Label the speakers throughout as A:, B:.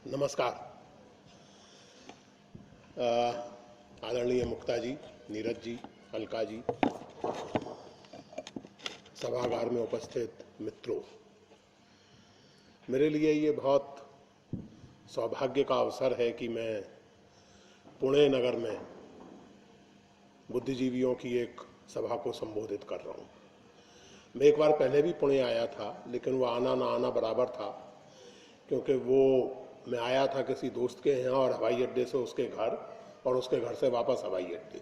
A: नमस्कार। आदरणीय मुक्ता जी, नीरज जी, अलका जी, सभागार में उपस्थित मित्रों, मेरे लिए ये बहुत सौभाग्य का अवसर है कि मैं पुणे नगर में बुद्धिजीवियों की एक सभा को संबोधित कर रहा हूँ। मैं एक बार पहले भी पुणे आया था, लेकिन वो आना ना आना बराबर था, क्योंकि वो मैं आया था किसी दोस्त के यहाँ और हवाई अड्डे से उसके घर और उसके घर से वापस हवाई अड्डे।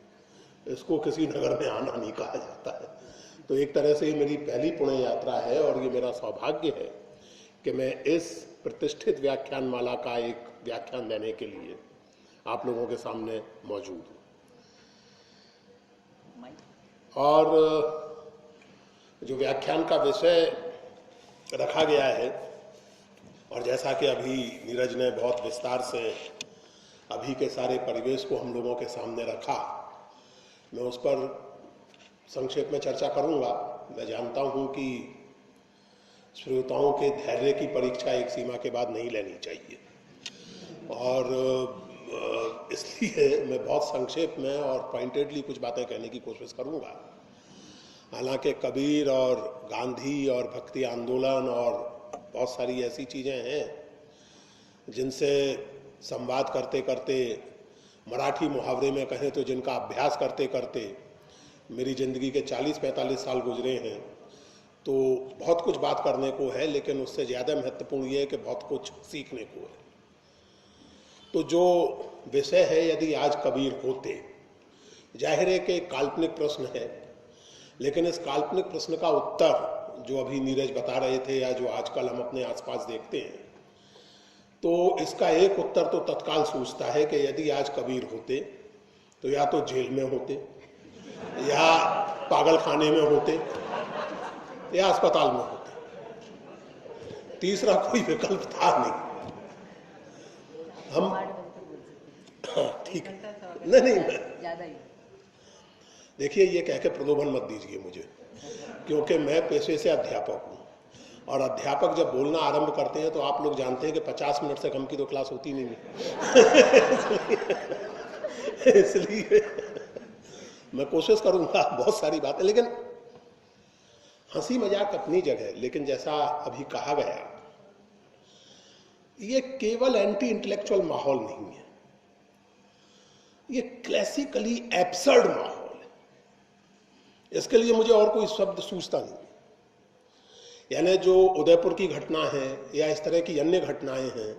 A: इसको किसी नगर में आना नहीं कहा जाता है। तो एक तरह से ये मेरी पहली पुणे यात्रा है और ये मेरा सौभाग्य है कि मैं इस प्रतिष्ठित व्याख्यान माला का एक व्याख्यान देने के लिए आप लोगों के सामने मौजूद हूँ। और जो व्याख्यान का विषय रखा गया है, और जैसा कि अभी नीरज ने बहुत विस्तार से अभी के सारे परिवेश को हम लोगों के सामने रखा, मैं उस पर संक्षेप में चर्चा करूंगा। मैं जानता हूं कि श्रोताओं के धैर्य की परीक्षा एक सीमा के बाद नहीं लेनी चाहिए, और इसलिए मैं बहुत संक्षेप में और पॉइंटेडली कुछ बातें कहने की कोशिश करूंगा। हालांकि कबीर और गांधी और भक्ति आंदोलन और बहुत सारी ऐसी चीज़ें हैं जिनसे संवाद करते करते, मराठी मुहावरे में कहें तो जिनका अभ्यास करते करते मेरी ज़िंदगी के 40-45 साल गुजरे हैं, तो बहुत कुछ बात करने को है, लेकिन उससे ज़्यादा महत्वपूर्ण ये है कि बहुत कुछ सीखने को है। तो जो विषय है, यदि आज कबीर होते, जाहिर है कि एक काल्पनिक प्रश्न है, लेकिन इस काल्पनिक प्रश्न का उत्तर जो अभी नीरज बता रहे थे या जो आजकल हम अपने आसपास देखते हैं, तो इसका एक उत्तर तो तत्काल सूझता है कि यदि आज कबीर होते तो या तो जेल में होते, या पागल खाने में होते, या अस्पताल में होते। तीसरा कोई विकल्प था नहीं। हम हाँ ठीक है, नहीं देखिए, ये कह के प्रलोभन मत दीजिए मुझे, क्योंकि मैं पेशे से अध्यापक हूँ, और अध्यापक जब बोलना आरंभ करते हैं तो आप लोग जानते हैं कि 50 मिनट से कम की तो क्लास होती नहीं इसलिए मैं कोशिश करूंगा बहुत सारी बातें, लेकिन हंसी मजाक अपनी जगह, लेकिन जैसा अभी कहा गया, ये केवल एंटी इंटेलेक्चुअल माहौल नहीं है, ये क्लासिकली एब्सर्ड माहौल। इसके लिए मुझे और कोई शब्द सूझता नहीं। यानी जो उदयपुर की घटना है या इस तरह की अन्य घटनाएं हैं,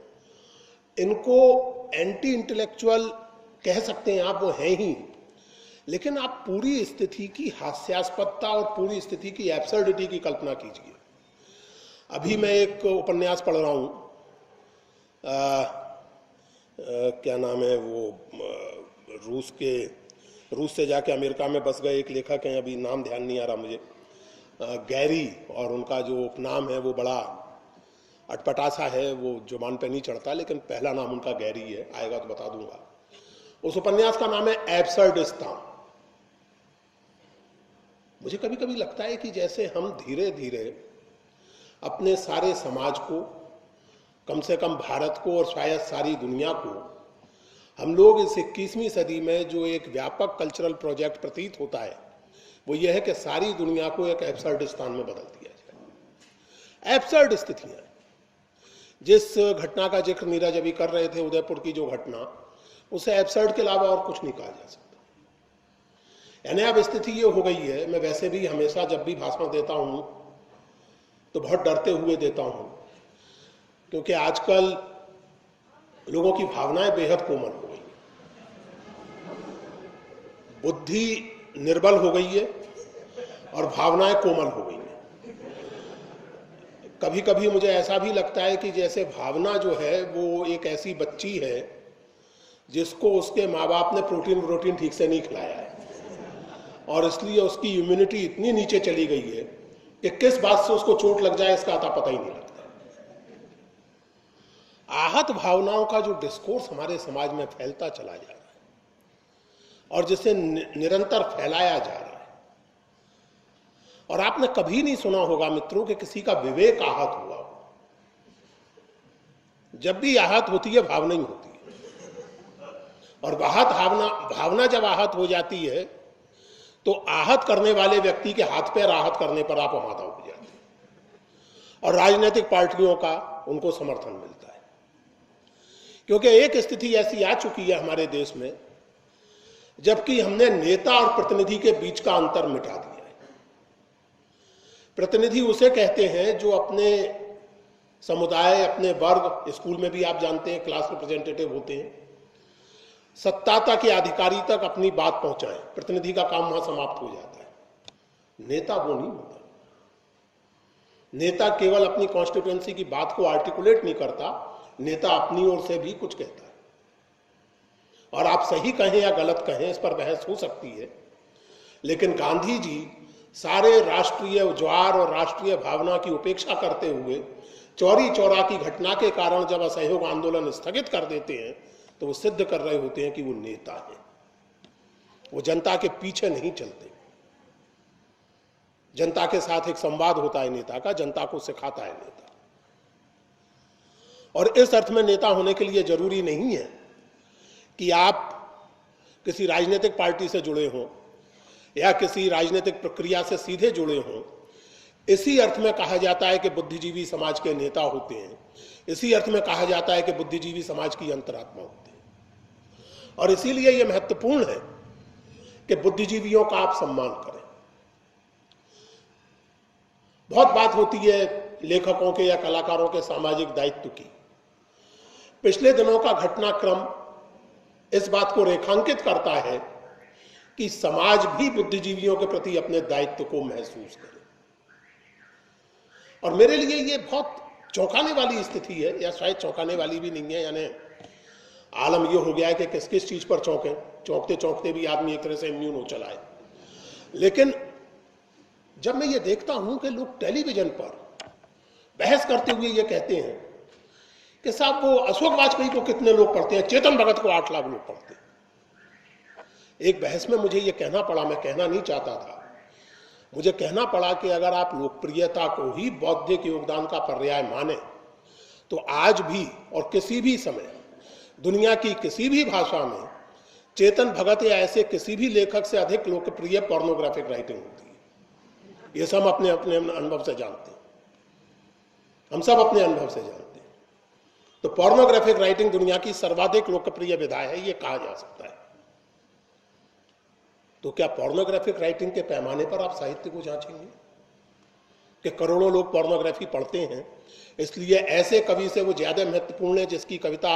A: इनको एंटी इंटेलेक्चुअल कह सकते हैं आप, वो हैं ही, लेकिन आप पूरी स्थिति की हास्यास्पदता और पूरी स्थिति की एब्सर्डिटी की कल्पना कीजिए। अभी मैं एक उपन्यास पढ़ रहा हूँ, क्या नाम है वो, रूस से जाके अमेरिका में बस गए एक लेखक हैं, अभी नाम ध्यान नहीं आ रहा मुझे, गैरी, और उनका जो उपनाम है वो बड़ा अटपटा सा है, वो जुबान पे नहीं चढ़ता, लेकिन पहला नाम उनका गैरी है, आएगा तो बता दूंगा। उस उपन्यास का नाम है एब्सर्डिस्तान। मुझे कभी कभी लगता है कि जैसे हम धीरे धीरे अपने सारे समाज को, कम से कम भारत को और शायद सारी दुनिया को, हम लोग इस 21वीं सदी में जो एक व्यापक कल्चरल प्रोजेक्ट प्रतीत होता है, वो ये है कि सारी दुनिया को एक एब्सर्डिस्तान में बदल दिया जाए। एब्सर्ड स्थितियां, जिस घटना का जिक्र नीरज अभी कर रहे थे, उदयपुर की जो घटना, उसे एब्सर्ड के अलावा और कुछ नहीं कहा जा सकता। यानी अब स्थिति ये हो गई है, मैं वैसे भी हमेशा जब भी भाषण देता हूं तो बहुत डरते हुए देता हूं, क्योंकि आजकल लोगों की भावनाएं बेहद कोमल हो गई, बुद्धि निर्बल हो गई है और भावनाएं कोमल हो गई हैं। कभी कभी मुझे ऐसा भी लगता है कि जैसे भावना जो है वो एक ऐसी बच्ची है जिसको उसके माँ बाप ने प्रोटीन ठीक से नहीं खिलाया है, और इसलिए उसकी इम्यूनिटी इतनी नीचे चली गई है कि किस बात से उसको चोट लग जाए इसका आता पता ही नहीं लगता। आहत भावनाओं का जो डिस्कोर्स हमारे समाज में फैलता चला जा रहा है और जिसे निरंतर फैलाया जा रहा है, और आपने कभी नहीं सुना होगा मित्रों कि किसी का विवेक आहत हुआ हो। जब भी आहत होती है भावना ही होती है, और भावना जब आहत हो जाती है तो आहत करने वाले व्यक्ति के हाथ पैर आहत करने पर आप आमादा हो जाते हैं और राजनीतिक पार्टियों का उनको समर्थन मिलता है। क्योंकि एक स्थिति ऐसी आ चुकी है हमारे देश में जबकि हमने नेता और प्रतिनिधि के बीच का अंतर मिटा दिया है। प्रतिनिधि उसे कहते हैं जो अपने समुदाय, अपने वर्ग, स्कूल में भी आप जानते हैं क्लास रिप्रेजेंटेटिव होते हैं, सत्ता तक या अधिकारी तक अपनी बात पहुंचाएं, प्रतिनिधि का काम वहां समाप्त हो जाता है। नेता वो नहीं होता। नेता केवल अपनी कॉन्स्टिट्यूएंसी की बात को आर्टिकुलेट नहीं करता, नेता अपनी ओर से भी कुछ कहता है। और आप सही कहें या गलत कहें, इस पर बहस हो सकती है, लेकिन गांधी जी सारे राष्ट्रीय ज्वार और राष्ट्रीय भावना की उपेक्षा करते हुए चौरी चौरा की घटना के कारण जब असहयोग आंदोलन स्थगित कर देते हैं तो वो सिद्ध कर रहे होते हैं कि वो नेता हैं। वो जनता के पीछे नहीं चलते। जनता के साथ एक संवाद होता है नेता का, जनता को सिखाता है नेता। और इस अर्थ में नेता होने के लिए जरूरी नहीं है कि आप किसी राजनीतिक पार्टी से जुड़े हों या किसी राजनीतिक प्रक्रिया से सीधे जुड़े हों। इसी अर्थ में कहा जाता है कि बुद्धिजीवी समाज के नेता होते हैं। इसी अर्थ में कहा जाता है कि बुद्धिजीवी समाज की अंतरात्मा होते हैं। और इसीलिए यह महत्वपूर्ण है कि बुद्धिजीवियों का आप सम्मान करें। बहुत बात होती है लेखकों के या कलाकारों के सामाजिक दायित्व की। पिछले दिनों का घटनाक्रम इस बात को रेखांकित करता है कि समाज भी बुद्धिजीवियों के प्रति अपने दायित्व को महसूस करे। और मेरे लिए ये बहुत चौंकाने वाली स्थिति है, या शायद चौंकाने वाली भी नहीं है, यानी आलम ये हो गया है कि किस किस चीज पर चौंके, चौंकते चौंकते भी आदमी एक तरह से इम्यून हो चला है। लेकिन जब मैं ये देखता हूं कि लोग टेलीविजन पर बहस करते हुए ये कहते हैं कि साहब वो अशोक वाजपेयी को कितने लोग पढ़ते हैं, चेतन भगत को 8 लाख लोग पढ़ते हैं। एक बहस में मुझे ये कहना पड़ा, मैं कहना नहीं चाहता था, मुझे कहना पड़ा कि अगर आप लोकप्रियता को ही बौद्धिक योगदान का पर्याय माने तो आज भी और किसी भी समय दुनिया की किसी भी भाषा में चेतन भगत या ऐसे किसी भी लेखक से अधिक लोकप्रिय पोर्नोग्राफिक राइटिंग होती है। ये सब अपने अपने अनुभव से जानते हैं, हम सब अपने अनुभव से जानते हैं। तो पोर्नोग्राफिक राइटिंग दुनिया की सर्वाधिक लोकप्रिय विधा है, ये कहा जा सकता है। तो क्या पोर्नोग्राफिक राइटिंग के पैमाने पर आप साहित्य को जांचेंगे कि करोड़ों लोग पोर्नोग्राफी पढ़ते हैं, इसलिए ऐसे कवि से वो ज्यादा महत्वपूर्ण है जिसकी कविता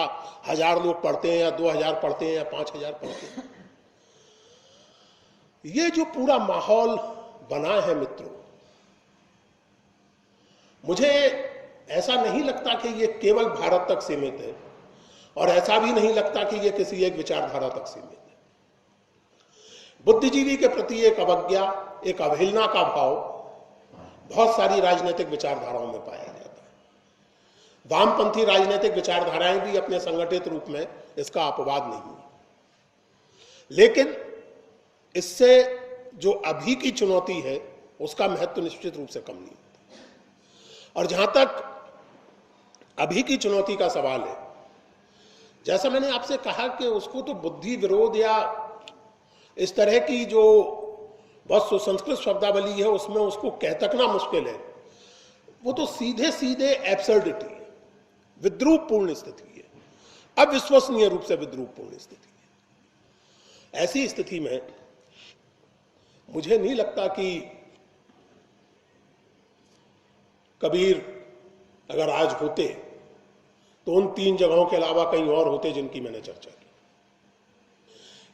A: 1000 लोग पढ़ते हैं या 2000 पढ़ते हैं या 5000 पढ़ते हैं? ये जो पूरा माहौल बना है मित्रों, मुझे ऐसा नहीं लगता कि ये केवल भारत तक सीमित है, और ऐसा भी नहीं लगता कि ये किसी एक विचारधारा तक सीमित है। बुद्धिजीवी के प्रति एक अवज्ञा, एक अवहेलना का भाव बहुत सारी राजनीतिक विचारधाराओं में पाया जाता है। वामपंथी राजनीतिक विचारधाराएं भी अपने संगठित रूप में इसका अपवाद नहीं है। लेकिन इससे जो अभी की चुनौती है उसका महत्व निश्चित रूप से कम नहीं होता। और जहां तक अभी की चुनौती का सवाल है, जैसा मैंने आपसे कहा कि उसको तो बुद्धि विरोध या इस तरह की जो बहुत सुसंस्कृत शब्दावली है उसमें उसको कह तकना मुश्किल है। वो तो सीधे सीधे एब्सर्डिटी है, विद्रूपपूर्ण स्थिति है, अविश्वसनीय रूप से विद्रूपपूर्ण स्थिति है। ऐसी स्थिति में मुझे नहीं लगता कि कबीर अगर आज होते तो उन 3 जगहों के अलावा कहीं और होते जिनकी मैंने चर्चा की।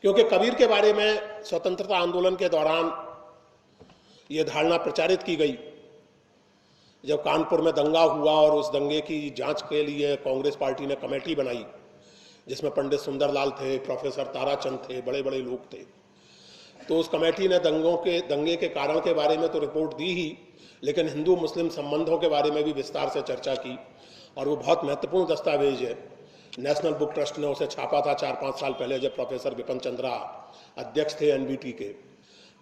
A: क्योंकि कबीर के बारे में स्वतंत्रता आंदोलन के दौरान यह धारणा प्रचारित की गई, जब कानपुर में दंगा हुआ और उस दंगे की जांच के लिए कांग्रेस पार्टी ने कमेटी बनाई जिसमें पंडित सुंदरलाल थे, प्रोफेसर ताराचंद थे, बड़े बड़े लोग थे। तो उस कमेटी ने दंगे के कारण के बारे में तो रिपोर्ट दी ही, लेकिन हिंदू मुस्लिम संबंधों के बारे में भी विस्तार से चर्चा की। और वो बहुत महत्वपूर्ण दस्तावेज है। नेशनल बुक ट्रस्ट ने उसे छापा था 4-5 साल पहले, जब प्रोफेसर विपिन चंद्रा अध्यक्ष थे एनबीटी के।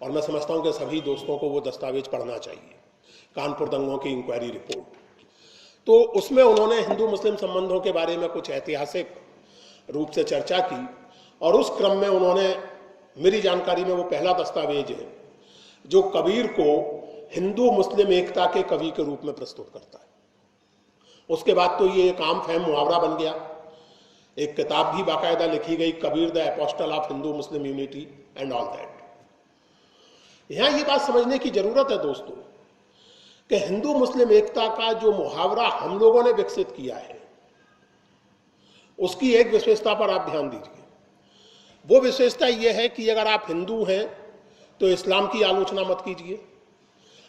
A: और मैं समझता हूं कि सभी दोस्तों को वो दस्तावेज पढ़ना चाहिए, कानपुर दंगों की इंक्वायरी रिपोर्ट। तो उसमें उन्होंने हिंदू मुस्लिम संबंधों के बारे में कुछ ऐतिहासिक रूप से चर्चा की, और उस क्रम में उन्होंने, मेरी जानकारी में वो पहला दस्तावेज है जो कबीर को हिंदू मुस्लिम एकता के कवि के रूप में प्रस्तुत करता है। उसके बाद तो ये एक आम फहम मुहावरा बन गया, एक किताब भी बाकायदा लिखी गई, Kabir the apostle of Hindu Muslim unity and all that. यहां ये बात समझने की जरूरत है दोस्तों कि हिंदू मुस्लिम एकता का जो मुहावरा हम लोगों ने विकसित किया है, उसकी एक विशेषता पर आप ध्यान दीजिए। वो विशेषता यह है कि अगर आप हिंदू हैं तो इस्लाम की आलोचना मत कीजिए,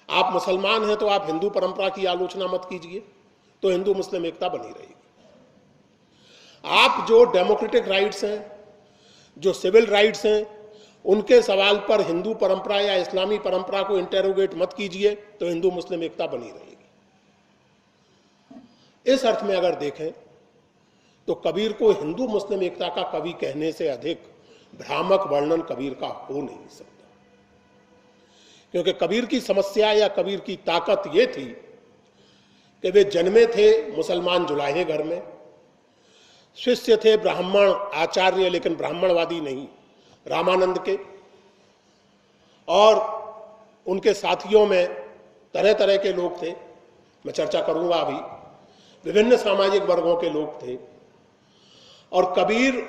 A: आप मुसलमान हैं तो आप हिंदू परंपरा की आलोचना मत कीजिए, तो हिंदू मुस्लिम एकता बनी रहेगी। आप जो डेमोक्रेटिक राइट्स हैं, जो सिविल राइट्स हैं, उनके सवाल पर हिंदू परंपरा या इस्लामी परंपरा को इंटेरोगेट मत कीजिए, तो हिंदू मुस्लिम एकता बनी रहेगी। इस अर्थ में अगर देखें तो कबीर को हिंदू मुस्लिम एकता का कवि कहने से अधिक भ्रामक वर्णन कबीर का हो नहीं सकता, क्योंकि कबीर की समस्या या कबीर की ताकत यह थी कि वे जन्मे थे मुसलमान जुलाहे घर में, शिष्य थे ब्राह्मण आचार्य लेकिन ब्राह्मणवादी नहीं, रामानंद के, और उनके साथियों में तरह तरह के लोग थे, मैं चर्चा करूंगा अभी, विभिन्न सामाजिक वर्गों के लोग थे। और कबीर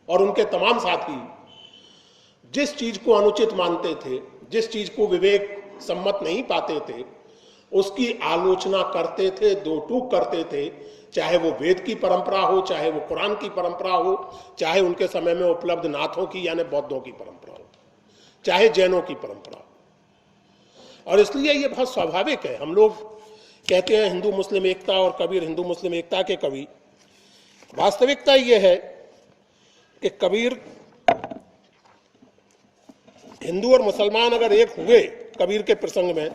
A: और उनके तमाम साथी जिस चीज को अनुचित मानते थे, जिस चीज को विवेक सम्मत नहीं पाते थे, उसकी आलोचना करते थे, दो टूक करते थे, चाहे वो वेद की परंपरा हो, चाहे वो कुरान की परंपरा हो, चाहे उनके समय में उपलब्ध नाथों की यानी बौद्धों की परंपरा हो, चाहे जैनों की परंपरा हो। और इसलिए ये बहुत स्वाभाविक है, हम लोग कहते हैं हिंदू मुस्लिम एकता और कबीर हिंदू मुस्लिम एकता के कवि। वास्तविकता यह है कि कबीर, हिंदू और मुसलमान अगर एक हुए कबीर के प्रसंग में,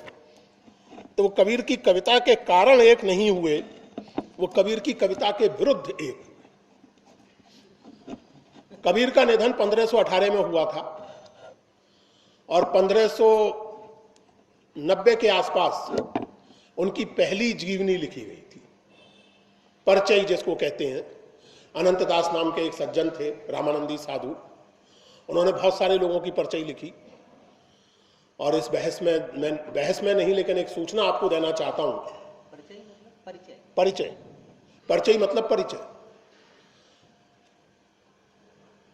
A: तो वो कबीर की कविता के कारण एक नहीं हुए, वो कबीर की कविता के विरुद्ध एक हुए। कबीर का निधन 1518 में हुआ था और 1590 के आसपास उनकी पहली जीवनी लिखी गई थी, परिचय जिसको कहते हैं। अनंतदास नाम के एक सज्जन थे, रामानंदी साधु, उन्होंने बहुत सारे लोगों की परिचय लिखी। और इस बहस में नहीं, लेकिन एक सूचना आपको देना चाहता हूं। परिचय मतलब परिचय,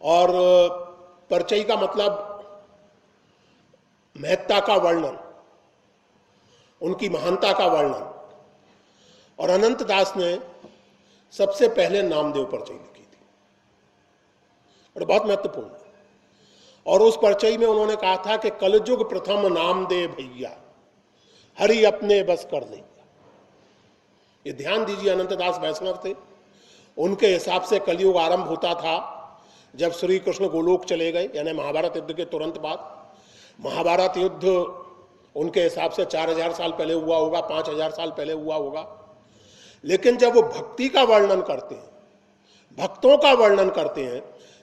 A: और परिचय का मतलब महत्ता का वर्णन, उनकी महानता का वर्णन। और अनंतदास ने सबसे पहले नामदेव परिचय लिखी थी, और बहुत महत्वपूर्ण है। और उस परिचय में उन्होंने कहा था कि कलयुग प्रथम नामदेव भैया, हरि अपने बस कर ले। ये ध्यान दीजिए, अनंतदास वैष्णव थे, उनके हिसाब से कलयुग आरंभ होता था जब श्री कृष्ण गोलोक चले गए, यानी महाभारत युद्ध के तुरंत बाद। महाभारत युद्ध उनके हिसाब से 4000 साल पहले हुआ होगा, 5000 साल पहले हुआ होगा। लेकिन जब वो भक्ति का वर्णन करते हैं, भक्तों का वर्णन करते हैं,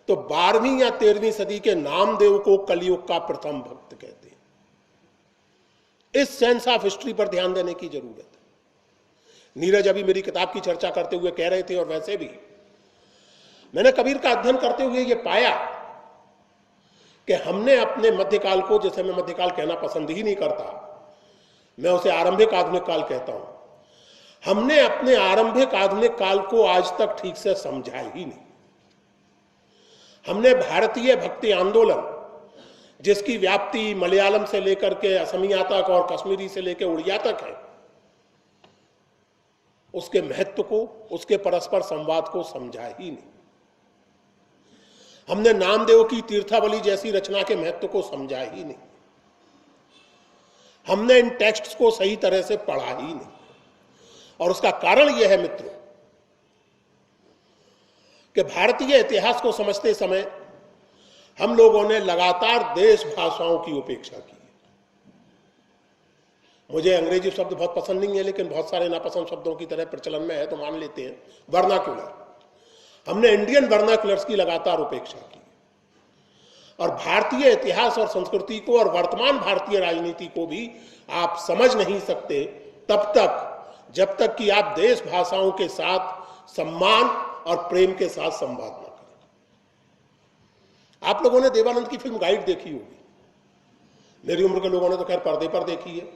A: तो 12वीं या 13वीं सदी के नामदेव को कलयुग का प्रथम भक्त कहते हैं। इस सेंस ऑफ हिस्ट्री पर ध्यान देने की जरूरत है। नीरज अभी मेरी किताब की चर्चा करते हुए कह रहे थे, और वैसे भी मैंने कबीर का अध्ययन करते हुए यह पाया कि हमने अपने मध्यकाल को, जैसे मैं मध्यकाल कहना पसंद ही नहीं करता, मैं उसे आरंभिक आधुनिक काल कहता हूं, हमने अपने आरंभिक आधुनिक काल को आज तक ठीक से समझा ही नहीं। हमने भारतीय भक्ति आंदोलन, जिसकी व्याप्ति मलयालम से लेकर के असमिया तक और कश्मीरी से लेकर उड़िया तक है, उसके महत्व को, उसके परस्पर संवाद को समझा ही नहीं। हमने नामदेव की तीर्थावली जैसी रचना के महत्व को समझा ही नहीं। हमने इन टेक्स्ट्स को सही तरह से पढ़ा ही नहीं। और उसका कारण यह है मित्रों कि भारतीय इतिहास को समझते समय हम लोगों ने लगातार देश भाषाओं की उपेक्षा की। मुझे अंग्रेजी शब्द बहुत पसंद नहीं है, लेकिन बहुत सारे नापसंद शब्दों की तरह प्रचलन में है तो मान लेते हैं। वर्नाक्युलर, हमने इंडियन वर्नाक्युलर्स की लगातार उपेक्षा की। और भारतीय इतिहास और संस्कृति को और वर्तमान भारतीय राजनीति को भी आप समझ नहीं सकते तब तक जब तक कि आप देश भाषाओं के साथ सम्मान और प्रेम के साथ संवाद न करें। आप लोगों ने देवानंद की फिल्म गाइड देखी होगी, मेरी उम्र के लोगों ने तो खैर पर्दे पर देखी है,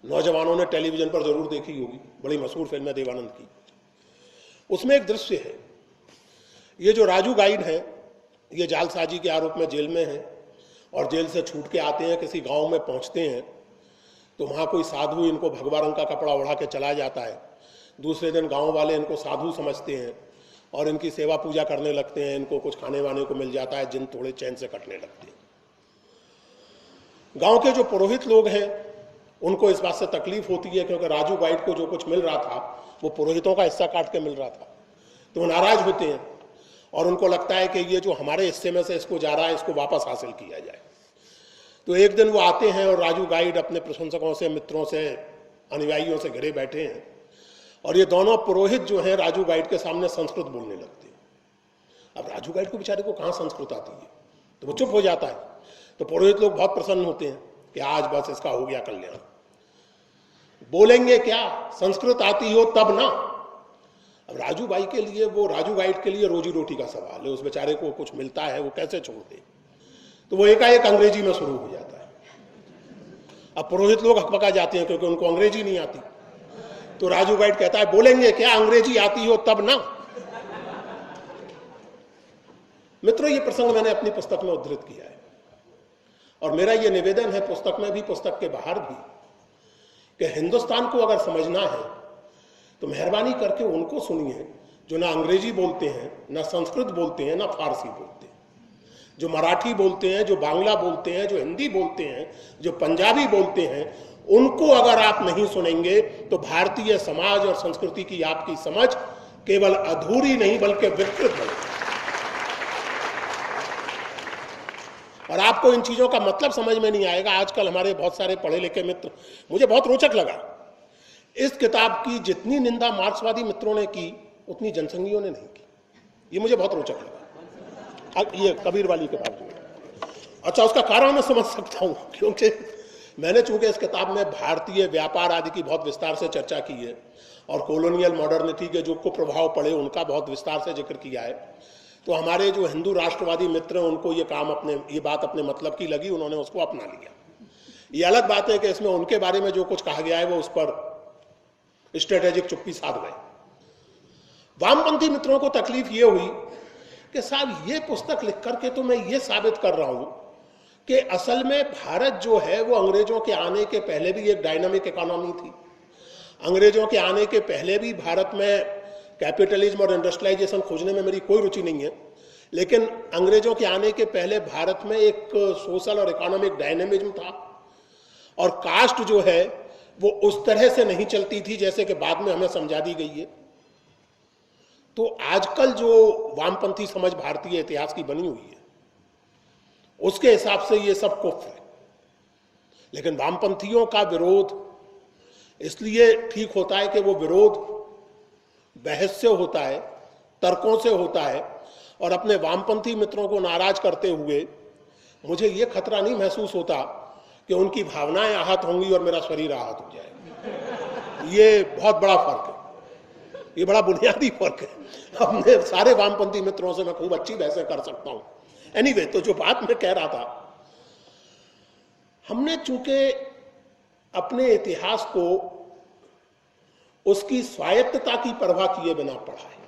A: नौजवानों ने टेलीविजन पर जरूर देखी होगी, बड़ी मशहूर फिल्म है देवानंद की। उसमें एक दृश्य है, ये जो राजू गाइड है ये जालसाजी के आरोप में जेल में है और जेल से छूट के आते हैं, किसी गांव में पहुंचते हैं तो वहां कोई साधु इनको भगवा रंग का कपड़ा ओढ़ा के चला जाता है। दूसरे दिन गांव वाले इनको साधु समझते हैं और इनकी सेवा पूजा करने लगते हैं, इनको कुछ खाने वाने को मिल जाता है, जिन थोड़े चैन से कटने लगते हैं। गांव के जो पुरोहित लोग हैं उनको इस बात से तकलीफ होती है क्योंकि राजू गाइड को जो कुछ मिल रहा था वो पुरोहितों का हिस्सा काट के मिल रहा था, तो वो नाराज होते हैं और उनको लगता है कि ये जो हमारे हिस्से में से इसको जा रहा है इसको वापस हासिल किया जाए। तो एक दिन वो आते हैं और राजू गाइड अपने प्रशंसकों से, मित्रों से, अनुयायियों से घिरे बैठे हैं और ये दोनों पुरोहित जो हैं राजू गाइड के सामने संस्कृत बोलने लगते हैं। अब राजू गाइड को बेचारे को कहाँ संस्कृत आती है, तो वो चुप हो जाता है। तो पुरोहित लोग बहुत प्रसन्न होते हैं कि आज बस इसका हो गया कल्याण। बोलेंगे क्या, संस्कृत आती हो तब ना। अब राजू भाई के लिए, वो राजू गाइड के लिए रोजी रोटी का सवाल है, उस बेचारे को कुछ मिलता है वो कैसे छोड़ दे, तो वो एकाएक अंग्रेजी में शुरू हो जाता है। अब पुरोहित लोग हकबका जाते हैं क्योंकि उनको अंग्रेजी नहीं आती। तो राजू गाइड कहता है बोलेंगे क्या, अंग्रेजी आती हो तब ना। मित्रों, ये प्रसंग मैंने अपनी पुस्तक में उद्धृत किया है और मेरा ये निवेदन है पुस्तक में भी, पुस्तक के बाहर भी, कि हिंदुस्तान को अगर समझना है तो मेहरबानी करके उनको सुनिए जो ना अंग्रेजी बोलते हैं, ना संस्कृत बोलते हैं, ना फारसी बोलते हैं, जो मराठी बोलते हैं, जो बांग्ला बोलते हैं, जो हिंदी बोलते हैं, जो पंजाबी बोलते हैं। उनको अगर आप नहीं सुनेंगे तो भारतीय समाज और संस्कृति की आपकी समझ केवल अधूरी नहीं बल्कि विकृत बनेगी और आपको इन चीजों का मतलब समझ में नहीं आएगा। आजकल हमारे बहुत सारे पढ़े लिखे मित्र, मुझे बहुत रोचक लगा, इस किताब की जितनी निंदा मार्क्सवादी मित्रों ने की उतनी जनसंघियों ने नहीं की। ये मुझे बहुत रोचक लगा, ये कबीर वाली किताब जो है। अच्छा, उसका कारण मैं समझ सकता हूं क्योंकि मैंने चूंकि इस किताब में भारतीय व्यापार आदि की बहुत विस्तार से चर्चा की है और कॉलोनियल मॉडर्निटी के जो कुप्रभाव पड़े उनका बहुत विस्तार से जिक्र किया है, तो हमारे जो हिंदू राष्ट्रवादी मित्र हैं उनको ये बात अपने मतलब की लगी, उन्होंने उसको अपना लिया। ये अलग बात है कि इसमें उनके बारे में जो कुछ कहा गया है वो उस पर स्ट्रेटेजिक चुप्पी साध गए। वामपंथी मित्रों को तकलीफ ये हुई कि साहब ये पुस्तक लिख करके तो मैं ये साबित कर रहा हूं कि असल में भारत जो है वो अंग्रेजों के आने के पहले भी एक डायनामिक इकोनॉमी थी। अंग्रेजों के आने के पहले भी भारत में कैपिटलिज्म और इंडस्ट्रियलाइजेशन खोजने में मेरी कोई रुचि नहीं है, लेकिन अंग्रेजों के आने के पहले भारत में एक सोशल और इकोनॉमिक डायनेमिज्म था और कास्ट जो है वो उस तरह से नहीं चलती थी जैसे कि बाद में हमें समझा दी गई है। तो आजकल जो वामपंथी समझ भारतीय इतिहास की बनी हुई है उसके हिसाब से ये सब कुफ्र है, लेकिन वामपंथियों का विरोध इसलिए ठीक होता है कि वो विरोध बहस से होता है, तर्कों से होता है और अपने वामपंथी मित्रों को नाराज करते हुए मुझे ये खतरा नहीं महसूस होता कि उनकी भावनाएं आहत होंगी और मेरा शरीर आहत हो जाएगा। ये बहुत बड़ा फर्क है, ये बड़ा बुनियादी फर्क है। अपने सारे वामपंथी मित्रों से मैं खूब अच्छी बहसें कर सकता हूं। एनीवे, तो जो बात मैं कह रहा था, हमने चूंकि अपने इतिहास को उसकी स्वायत्तता की परवाह किए बिना पढ़ा है,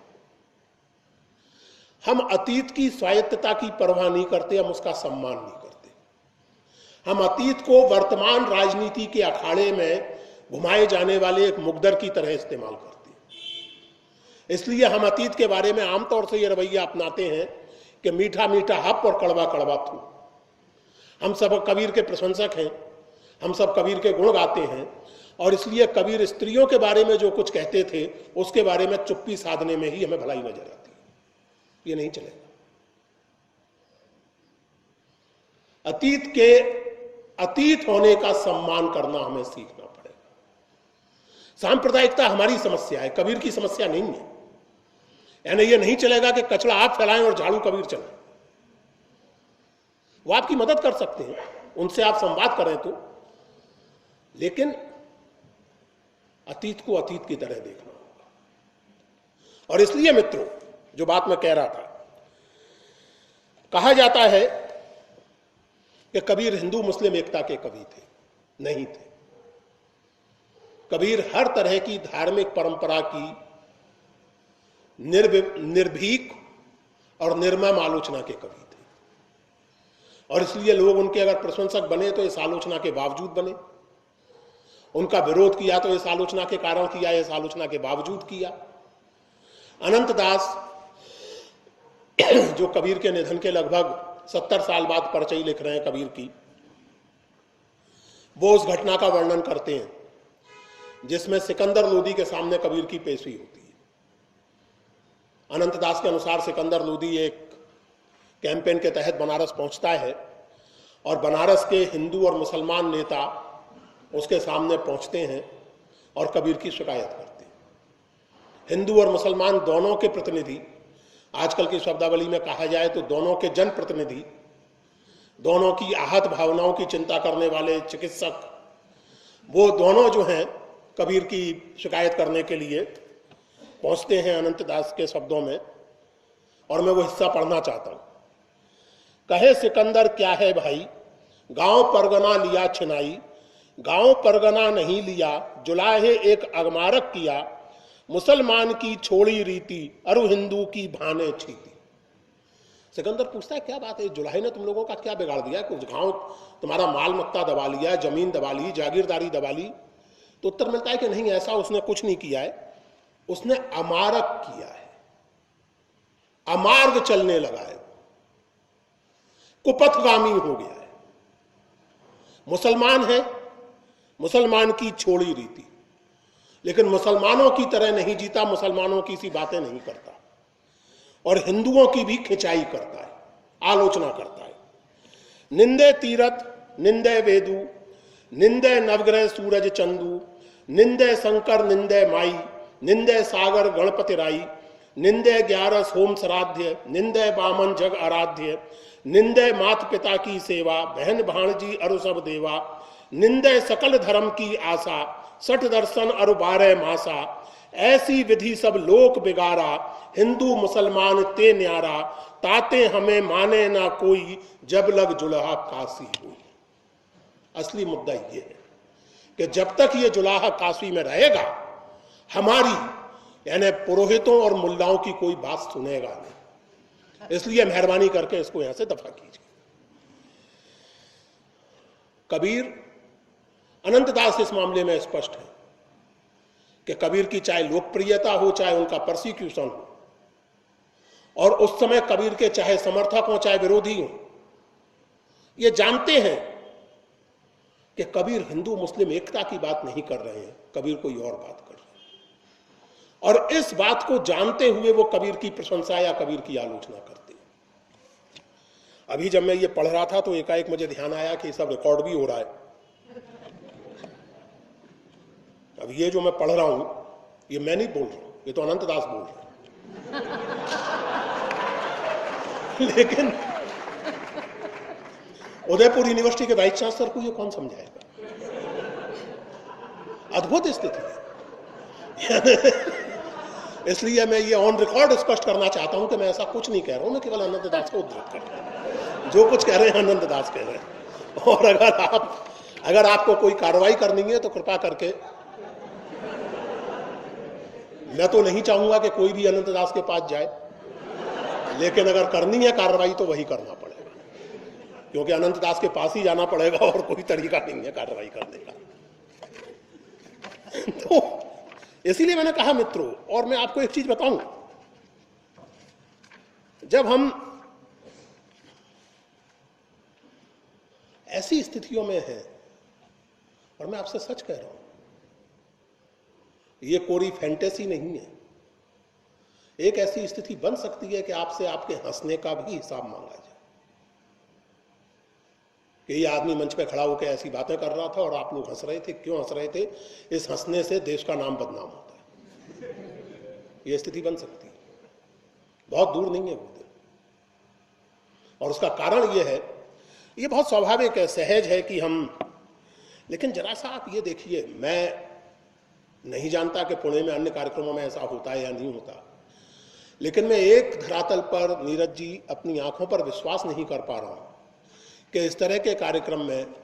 A: हम अतीत की स्वायत्तता की परवाह नहीं करते, हम उसका सम्मान नहीं करते। हम अतीत को वर्तमान राजनीति के अखाड़े में घुमाए जाने वाले एक मुकद्दर की तरह इस्तेमाल करते हैं। इसलिए हम अतीत के बारे में आमतौर से यह रवैया अपनाते हैं कि मीठा मीठा हप और कड़वा कड़वा थू। हम सब कबीर के प्रशंसक हैं, हम सब कबीर के गुण गाते हैं और इसलिए कबीर स्त्रियों के बारे में जो कुछ कहते थे उसके बारे में चुप्पी साधने में ही हमें भलाई नजर आती है। ये नहीं चलेगा। अतीत के अतीत होने का सम्मान करना हमें सीखना पड़ेगा। सांप्रदायिकता हमारी समस्या है, कबीर की समस्या नहीं है। यानी ये नहीं चलेगा कि कचरा आप फैलाएं और झाड़ू कबीर चलाएं। वो आपकी मदद कर सकते हैं, उनसे आप संवाद करें तो, लेकिन अतीत को अतीत की तरह देखना होगा। और इसलिए मित्रों, जो बात मैं कह रहा था, कहा जाता है कि कबीर हिंदू मुस्लिम एकता के कवि थे, नहीं थे। कबीर हर तरह की धार्मिक परंपरा की निर्भीक और निर्मम आलोचना के कवि थे, और इसलिए लोग उनके अगर प्रशंसक बने तो इस आलोचना के बावजूद बने, उनका विरोध किया तो इस आलोचना के कारण किया, इस आलोचना के बावजूद किया। अनंत दास जो कबीर के निधन के लगभग 70 साल बाद परचई लिख रहे हैं कबीर की, वो उस घटना का वर्णन करते हैं जिसमें सिकंदर लोदी के सामने कबीर की पेशी होती है। अनंत दास के अनुसार सिकंदर लोदी एक कैंपेन के तहत बनारस पहुंचता है और बनारस के हिंदू और मुसलमान नेता उसके सामने पहुंचते हैं और कबीर की शिकायत करते हैं। हिंदू और मुसलमान दोनों के प्रतिनिधि, आजकल की शब्दावली में कहा जाए तो दोनों के जनप्रतिनिधि, दोनों की आहत भावनाओं की चिंता करने वाले चिकित्सक, वो दोनों जो हैं कबीर की शिकायत करने के लिए पहुंचते हैं अनंत दास के शब्दों में, और मैं वो हिस्सा पढ़ना चाहता हूं। कहे सिकंदर क्या है भाई, गांव परगना लिया छिनाई, गांव परगना नहीं लिया, जुलाहे एक अगमारक किया, मुसलमान की छोड़ी रीति, अरु हिंदू की भाने छीती। सिकंदर पूछता है क्या बात है, जुलाहे ने तुम लोगों का क्या बिगाड़ दिया, कुछ गांव तुम्हारा माल मत्ता दबा लिया, जमीन दबा ली, जागीरदारी दबा ली? तो उत्तर मिलता है कि नहीं, ऐसा उसने कुछ नहीं किया है, उसने अमारक किया है, अमार्ग चलने लगा है, कुपथगामी हो गया है। मुसलमान है, मुसलमान की छोड़ी रीति, लेकिन मुसलमानों की तरह नहीं जीता, मुसलमानों की सी बातें नहीं करता, और हिंदुओं की भी खिंचाई करता है, आलोचना करता है। निंदे तीरथ निंदे वेदु, निंदे नवग्रह सूरज चंदू, निंदे शंकर निंदे माई, निंदे सागर गणपति राई, निंदे 11 होम श्राद्ध, निंदे बामन जग आराध्य, निंदे मात पिता की सेवा, बहन भाणजी अरु सब देवा, निंदे सकल धर्म की आशा, 60 दर्शन अरु 12 मासा, ऐसी विधि सब लोक बिगारा, हिंदू मुसलमान ते न्यारा, ताते हमें माने ना कोई, जब लग जुल्हा काशी हुई। असली मुद्दा ये है कि जब तक ये जुलाहा काशी में रहेगा, हमारी यानी पुरोहितों और मुल्लाओं की कोई बात सुनेगा नहीं। इसलिए मेहरबानी करके इसको यहां से दफा कीजिए। कबीर, अनंत दास इस मामले में स्पष्ट है कि कबीर की चाहे लोकप्रियता हो, चाहे उनका प्रोसिक्यूशन हो, और उस समय कबीर के चाहे समर्थक हो चाहे विरोधी हो, ये जानते हैं कि कबीर हिंदू मुस्लिम एकता की बात नहीं कर रहे हैं, कबीर कोई और बात कर रहे हैं। और इस बात को जानते हुए वो कबीर की प्रशंसा या कबीर की आलोचना करते हैं। अभी जब मैं ये पढ़ रहा था तो एकाएक मुझे ध्यान आया कि सब रिकॉर्ड भी हो रहा है। अब ये जो मैं पढ़ रहा हूं, ये मैं नहीं बोल रहा हूं, ये तो अनंत दास बोल रहे हैं। लेकिन उदयपुर यूनिवर्सिटी के वाइस चांसलर को ये कौन समझाएगा? अद्भुत स्थिति है। इसलिए मैं ये ऑन रिकॉर्ड स्पष्ट करना चाहता हूं कि मैं ऐसा कुछ नहीं कह रहा हूं, मैं केवल अनंत दास को उद्धृत कर रहा हूं। जो कुछ कह रहे हैं अनंत दास कह रहे हैं। और अगर आपको कोई कार्रवाई करनी है तो कृपा करके, मैं तो नहीं चाहूंगा कि कोई भी अनंत दास के पास जाए, लेकिन अगर करनी है कार्रवाई तो वही करना पड़ेगा, क्योंकि अनंत दास के पास ही जाना पड़ेगा और कोई तरीका नहीं है कार्रवाई करने का। तो इसीलिए मैंने कहा मित्रों, और मैं आपको एक चीज बताऊं, जब हम ऐसी स्थितियों में हैं, और मैं आपसे सच कह रहा हूं, ये कोई फैंटेसी नहीं है, एक ऐसी स्थिति बन सकती है कि आपसे आपके हंसने का भी हिसाब मांगा जाए कि ये आदमी मंच पे खड़ा होकर ऐसी बातें कर रहा था और आप लोग हंस रहे थे, क्यों हंस रहे थे? इस हंसने से देश का नाम बदनाम होता है। ये स्थिति बन सकती है, बहुत दूर नहीं है वो दिन। और उसका कारण ये है, ये बहुत स्वाभाविक है, सहज है कि हम, लेकिन जरा सा आप ये देखिए, मैं नहीं जानता कि पुणे में अन्य कार्यक्रमों में ऐसा होता है या नहीं होता, लेकिन मैं एक धरातल पर नीरज जी अपनी आंखों पर विश्वास नहीं कर पा रहा हूं कि इस तरह के कार्यक्रम में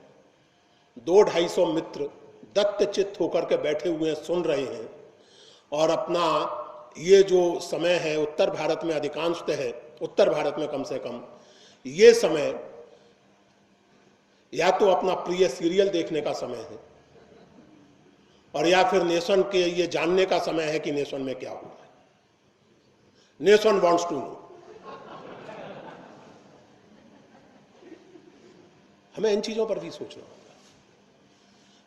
A: 200-250 मित्र दत्तचित्त होकर के बैठे हुए हैं, सुन रहे हैं, और अपना ये जो समय है उत्तर भारत में अधिकांशतः है, उत्तर भारत में कम से कम ये समय या तो अपना प्रिय सीरियल देखने का समय है और या फिर नेशन के ये जानने का समय है कि नेशन में क्या हो रहा है। Nation wants to know. हमें इन चीजों पर भी सोचना होगा,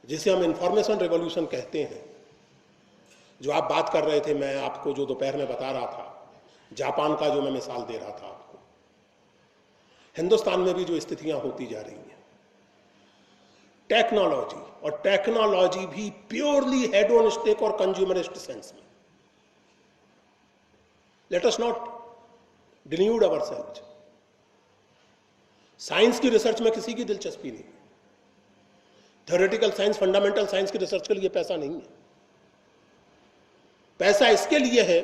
A: जिसे हम इंफॉर्मेशन रेवोल्यूशन कहते हैं। जो आप बात कर रहे थे, मैं आपको जो दोपहर में बता रहा था, जापान का जो मैं मिसाल दे रहा था आपको, हिंदुस्तान में भी जो स्थितियां होती जा रही हैं, टेक्नोलॉजी, और टेक्नोलॉजी भी प्योरली हेडोनिस्टिक और कंज्यूमरिस्ट सेंस में। Let us not delude ourselves. Science की रिसर्च में किसी की दिलचस्पी नहीं। थ्योरेटिकल साइंस, फंडामेंटल साइंस की रिसर्च के लिए पैसा नहीं है। पैसा इसके लिए है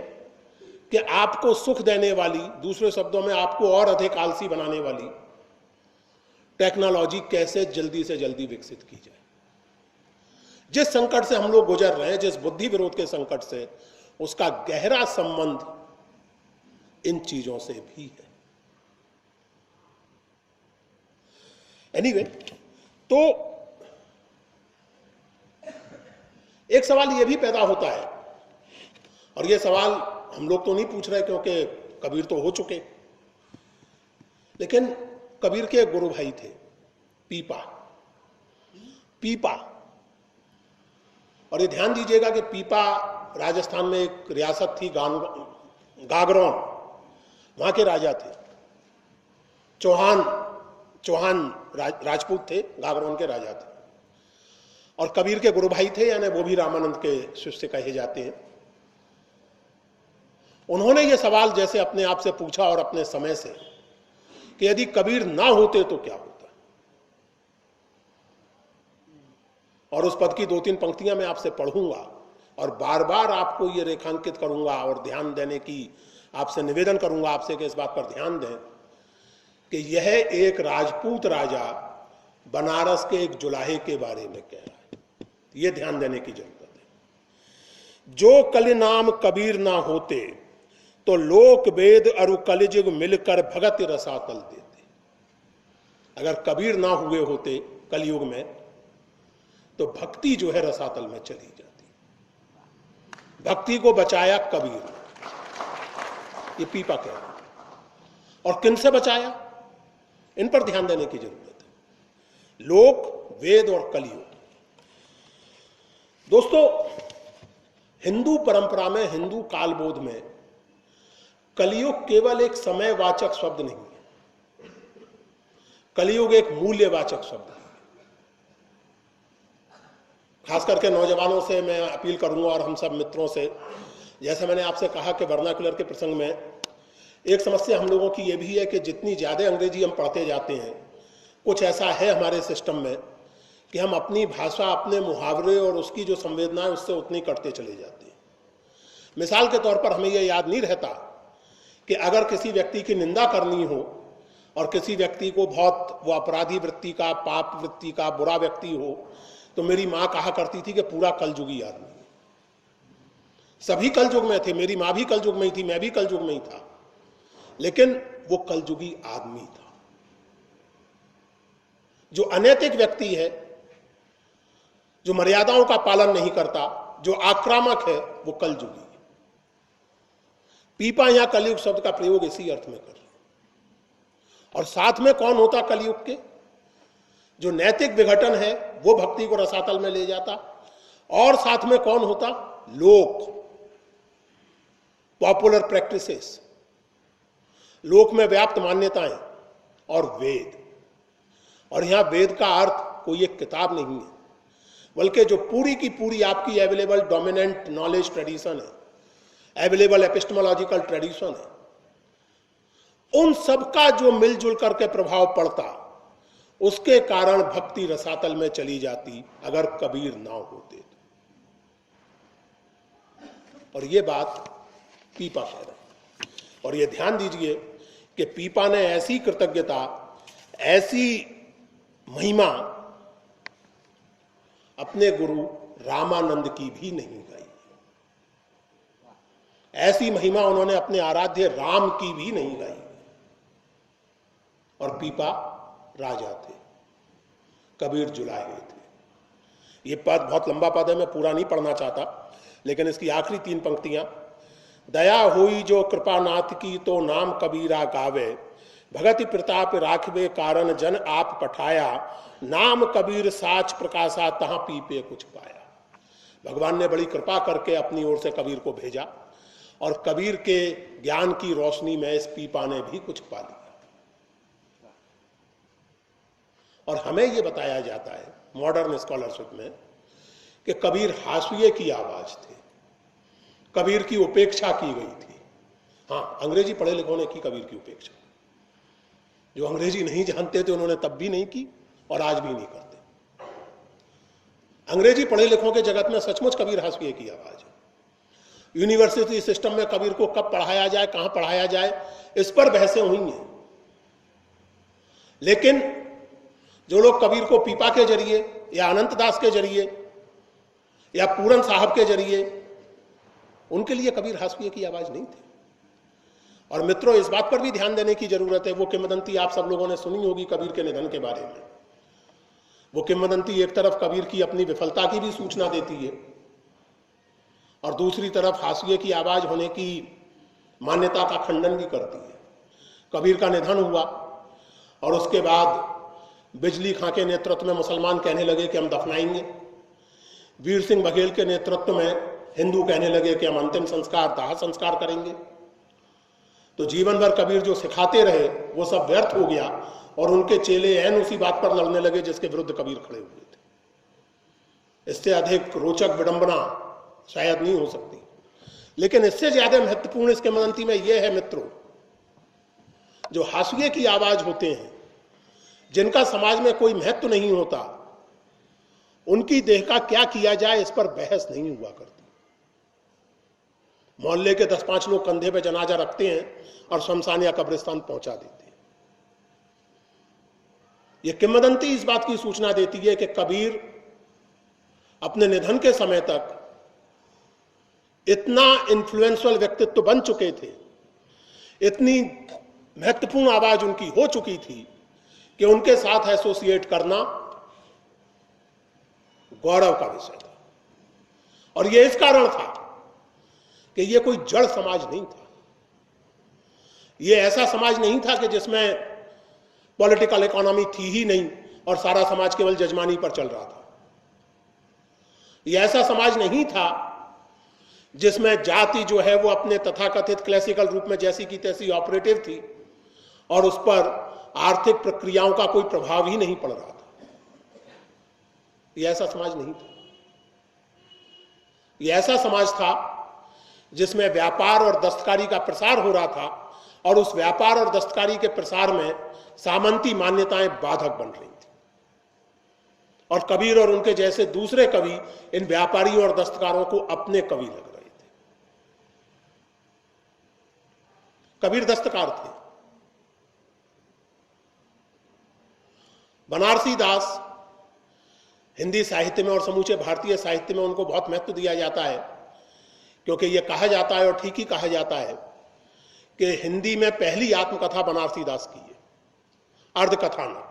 A: कि आपको सुख देने वाली, दूसरे शब्दों में आपको और अधिक आलसी बनाने वाली टेक्नोलॉजी कैसे जल्दी से जल्दी विकसित की जाए। जिस संकट से हम लोग गुजर रहे हैं, जिस बुद्धि विरोध के संकट से, उसका गहरा संबंध इन चीजों से भी है। एनीवे, तो एक सवाल यह भी पैदा होता है, और यह सवाल हम लोग तो नहीं पूछ रहे क्योंकि कबीर तो हो चुके, लेकिन कबीर के एक गुरु भाई थे, पीपा। और ये ध्यान दीजिएगा कि पीपा राजस्थान में एक रियासत थी, गागरौन, वहां के राजा थे। चौहान राजपूत थे, गागरौन के राजा थे, और कबीर के गुरु भाई थे, यानी वो भी रामानंद के शिष्य कहे जाते हैं। उन्होंने ये सवाल जैसे अपने आप से पूछा और अपने समय से, कि यदि कबीर ना होते तो क्या होता। और उस पद की 2-3 पंक्तियां मैं आपसे पढ़ूंगा और बार बार आपको ये रेखांकित करूंगा और ध्यान देने की आपसे निवेदन करूंगा आपसे कि इस बात पर ध्यान दें कि यह एक राजपूत राजा बनारस के एक जुलाहे के बारे में कह रहा है। यह ध्यान देने की जरूरत है। जो कलि नाम कबीर ना होते तो लोक वेद अरु कलिजुग मिलकर भगत रसातल देते। अगर कबीर ना हुए होते कलयुग में तो भक्ति जो है रसातल में चली जाती। भक्ति को बचाया कबीर, ये पीपा कह रहा है। और किन से बचाया, इन पर ध्यान देने की जरूरत है। लोक, वेद और कलयुग। दोस्तों, हिंदू परंपरा में, हिंदू कालबोध में कलयुग केवल एक समयवाचक शब्द नहीं है। कलयुग एक मूल्यवाचक शब्द है। खास करके नौजवानों से मैं अपील करूंगा और हम सब मित्रों से, जैसे मैंने आपसे कहा कि वर्नाकुलर के प्रसंग में एक समस्या हम लोगों की यह भी है कि जितनी ज़्यादा अंग्रेजी हम पढ़ते जाते हैं, कुछ ऐसा है हमारे सिस्टम में कि हम अपनी भाषा, अपने मुहावरे और उसकी जो संवेदना है उससे उतनी कटते चले जाते हैं। मिसाल के तौर पर हमें यह याद नहीं रहता कि अगर किसी व्यक्ति की निंदा करनी हो और किसी व्यक्ति को बहुत वो अपराधी वृत्ति का, पाप वृत्ति का, बुरा व्यक्ति हो, तो मेरी माँ कहा करती थी कि पूरा कलयुगी आदमी। सभी कलयुग में थे, मेरी माँ भी कलयुग में ही थी, मैं भी कलयुग में ही था, लेकिन वो कलयुगी आदमी था। जो अनैतिक व्यक्ति है, जो मर्यादाओं का पालन नहीं करता, जो आक्रामक है, वो कलयुगी है। पीपा यहां कलयुग शब्द का प्रयोग इसी अर्थ में कर रहे। और साथ में कौन होता कलयुग के? जो नैतिक विघटन है वो भक्ति को रसातल में ले जाता। और साथ में कौन होता? लोक, पॉपुलर प्रैक्टिसेस, लोक में व्याप्त मान्यताएं, और वेद। और यहां वेद का अर्थ कोई एक किताब नहीं है, बल्कि जो पूरी की पूरी आपकी अवेलेबल डोमिनेंट नॉलेज ट्रेडिशन है, अवेलेबल एपिस्टेमोलॉजिकल ट्रेडिशन है, उन सबका जो मिलजुल करके प्रभाव पड़ता, उसके कारण भक्ति रसातल में चली जाती अगर कबीर ना होते तो। और ये बात पीपा कह रहे हैं। और ये ध्यान दीजिए कि पीपा ने ऐसी कृतज्ञता, ऐसी महिमा अपने गुरु रामानंद की भी नहीं गाई। ऐसी महिमा उन्होंने अपने आराध्य राम की भी नहीं गाई। और पीपा राजा थे, कबीर जुलाहे थे। ये पद बहुत लंबा पद है, मैं पूरा नहीं पढ़ना चाहता, लेकिन इसकी आखिरी 3 पंक्तियां, दया होई जो कृपानाथ की तो नाम कबीरा गावे, भगति प्रताप राखवे कारण जन आप पठाया, नाम कबीर साच प्रकाशा तहां पीपे कुछ पाया। भगवान ने बड़ी कृपा करके अपनी ओर से कबीर को भेजा और कबीर के ज्ञान की रोशनी में इस पीपा ने भी कुछ पा लिया। और हमें यह बताया जाता है मॉडर्न स्कॉलरशिप में कि कबीर हाशिए की आवाज थे, कबीर की उपेक्षा की गई थी। हाँ, अंग्रेजी पढ़े लिखों ने की कबीर की उपेक्षा। जो अंग्रेजी नहीं जानते थे उन्होंने तब भी नहीं की और आज भी नहीं करते। अंग्रेजी पढ़े लिखों के जगत में सचमुच कबीर हाशिए की आवाज है। यूनिवर्सिटी सिस्टम में कबीर को कब पढ़ाया जाए, कहां पढ़ाया जाए, इस पर बहसें हुई हैं। लेकिन जो लोग कबीर को पीपा के जरिए या अनंत दास के जरिए या पूरन साहब के जरिए, उनके लिए कबीर हाशिए की आवाज नहीं थी। और मित्रों, इस बात पर भी ध्यान देने की जरूरत है। वो किंवदंती आप सब लोगों ने सुनी होगी कबीर के निधन के बारे में। वो किंवदंती एक तरफ कबीर की अपनी विफलता की भी सूचना देती है और दूसरी तरफ हाशिए की आवाज होने की मान्यता का खंडन भी करती है। कबीर का निधन हुआ और उसके बाद बिजली खां के नेतृत्व में मुसलमान कहने लगे कि हम दफनाएंगे। वीर सिंह बघेल के नेतृत्व में हिंदू कहने लगे कि हम अंतिम संस्कार, दाह संस्कार करेंगे। तो जीवन भर कबीर जो सिखाते रहे वो सब व्यर्थ हो गया और उनके चेले ऐन उसी बात पर लड़ने लगे जिसके विरुद्ध कबीर खड़े हुए थे। इससे अधिक रोचक विडंबना शायद नहीं हो सकती। लेकिन इससे ज्यादा महत्वपूर्ण इस किंवदंती में यह है मित्रों, जो हाशिए की आवाज होते हैं, जिनका समाज में कोई महत्व नहीं होता, उनकी देह का क्या किया जाए इस पर बहस नहीं हुआ करती। मोहल्ले के 10-5 लोग कंधे पे जनाजा रखते हैं और शमशान या कब्रिस्तान पहुंचा देते हैं। यह किंवदंती इस बात की सूचना देती है कि कबीर अपने निधन के समय तक इतना इन्फ्लुएंशियल व्यक्तित्व बन चुके थे, इतनी महत्वपूर्ण आवाज उनकी हो चुकी थी कि उनके साथ एसोसिएट करना गौरव का विषय था। और यह इस कारण था कि यह कोई जड़ समाज नहीं था। यह ऐसा समाज नहीं था कि जिसमें पॉलिटिकल इकोनॉमी थी ही नहीं और सारा समाज केवल जजमानी पर चल रहा था। यह ऐसा समाज नहीं था जिसमें जाति जो है वो अपने तथाकथित क्लासिकल रूप में जैसी की तैसी ऑपरेटिव थी और उस पर आर्थिक प्रक्रियाओं का कोई प्रभाव ही नहीं पड़ रहा था। यह ऐसा समाज नहीं था। यह ऐसा समाज था जिसमें व्यापार और दस्तकारी का प्रसार हो रहा था और उस व्यापार और दस्तकारी के प्रसार में सामंती मान्यताएं बाधक बन रही थी। और कबीर और उनके जैसे दूसरे कवि इन व्यापारियों और दस्तकारों को अपने कवि लग रहे थे। कबीर दस्तकार थे। बनारसी दास हिंदी साहित्य में और समूचे भारतीय साहित्य में उनको बहुत महत्व दिया जाता है, क्योंकि यह कहा जाता है और ठीक ही कहा जाता है कि हिंदी में पहली आत्मकथा बनारसी दास की है, अर्धकथानक।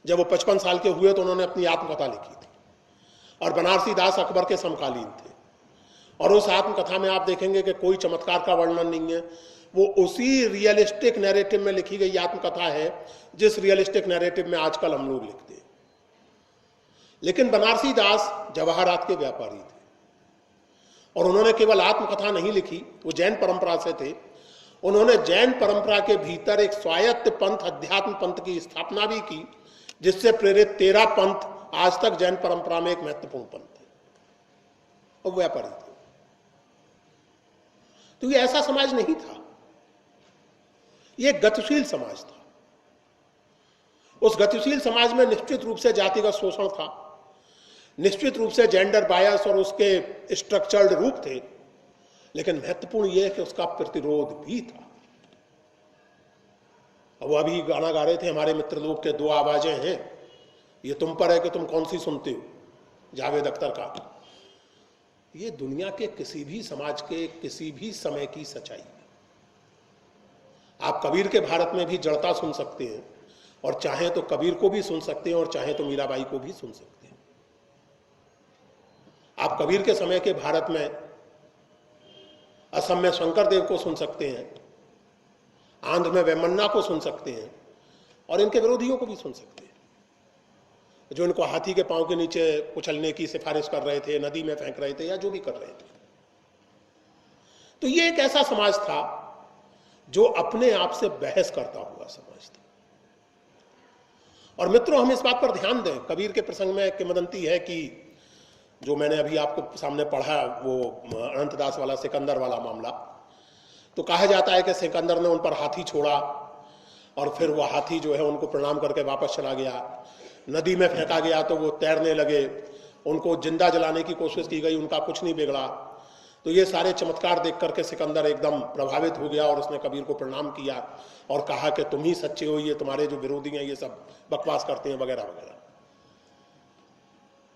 A: जब वो 55 साल के हुए तो उन्होंने अपनी आत्मकथा लिखी थी और बनारसी दास अकबर के समकालीन थे। और उस आत्मकथा में आप देखेंगे कि कोई चमत्कार का वर्णन नहीं है। वो उसी रियलिस्टिक नैरेटिव में लिखी गई आत्मकथा है जिस रियलिस्टिक नैरेटिव में आजकल हम लोग लिखते हैं। लेकिन बनारसी दास जवाहरात के व्यापारी थे और उन्होंने केवल आत्मकथा नहीं लिखी, वो जैन परंपरा से थे। उन्होंने जैन परंपरा के भीतर एक स्वायत्त पंथ, अध्यात्म पंथ की स्थापना भी की, जिससे प्रेरित 13 पंथ आज तक जैन परंपरा में एक महत्वपूर्ण पंथ है। और व्यापारी थे। तो ये ऐसा समाज नहीं था, ये गतिशील समाज था। उस गतिशील समाज में निश्चित रूप से जातिगत शोषण था, निश्चित रूप से जेंडर बायस और उसके स्ट्रक्चर्ड रूप थे, लेकिन महत्वपूर्ण यह है कि उसका प्रतिरोध भी था। वो अभी गाना गा रहे थे हमारे मित्र लोग के, दो आवाजें हैं, ये तुम पर है कि तुम कौन सी सुनते हो, जावेद अख्तर का। ये दुनिया के किसी भी समाज के किसी भी समय की सच्चाई है। आप कबीर के भारत में भी जड़ता सुन सकते हैं, और चाहे तो कबीर को भी सुन सकते हैं, और चाहे तो मीराबाई को भी सुन सकते हैं। आप कबीर के समय के भारत में असम में शंकर देव को सुन सकते हैं, आंध्र में वेमन्ना को सुन सकते हैं, और इनके विरोधियों को भी सुन सकते हैं, जो इनको हाथी के पांव के नीचे कुचलने की सिफारिश कर रहे थे, नदी में फेंक रहे थे, या जो भी कर रहे थे। तो ये एक ऐसा समाज था जो अपने आप से बहस करता हुआ समाज था। और मित्रों, हम इस बात पर ध्यान दें, कबीर के प्रसंग में किंवदंती है कि जो मैंने अभी आपको सामने पढ़ा, वो अनंतदास वाला सिकंदर वाला मामला, तो कहा जाता है कि सिकंदर ने उन पर हाथी छोड़ा, और फिर वो हाथी जो है उनको प्रणाम करके वापस चला गया। नदी में फेंका गया तो वो तैरने लगे, उनको जिंदा जलाने की कोशिश की गई, उनका कुछ नहीं बिगड़ा। तो ये सारे चमत्कार देख करके सिकंदर एकदम प्रभावित हो गया, और उसने कबीर को प्रणाम किया और कहा कि तुम ही सच्चे हो, ये तुम्हारे जो विरोधी हैं ये सब बकवास करते हैं, वगैरह वगैरह।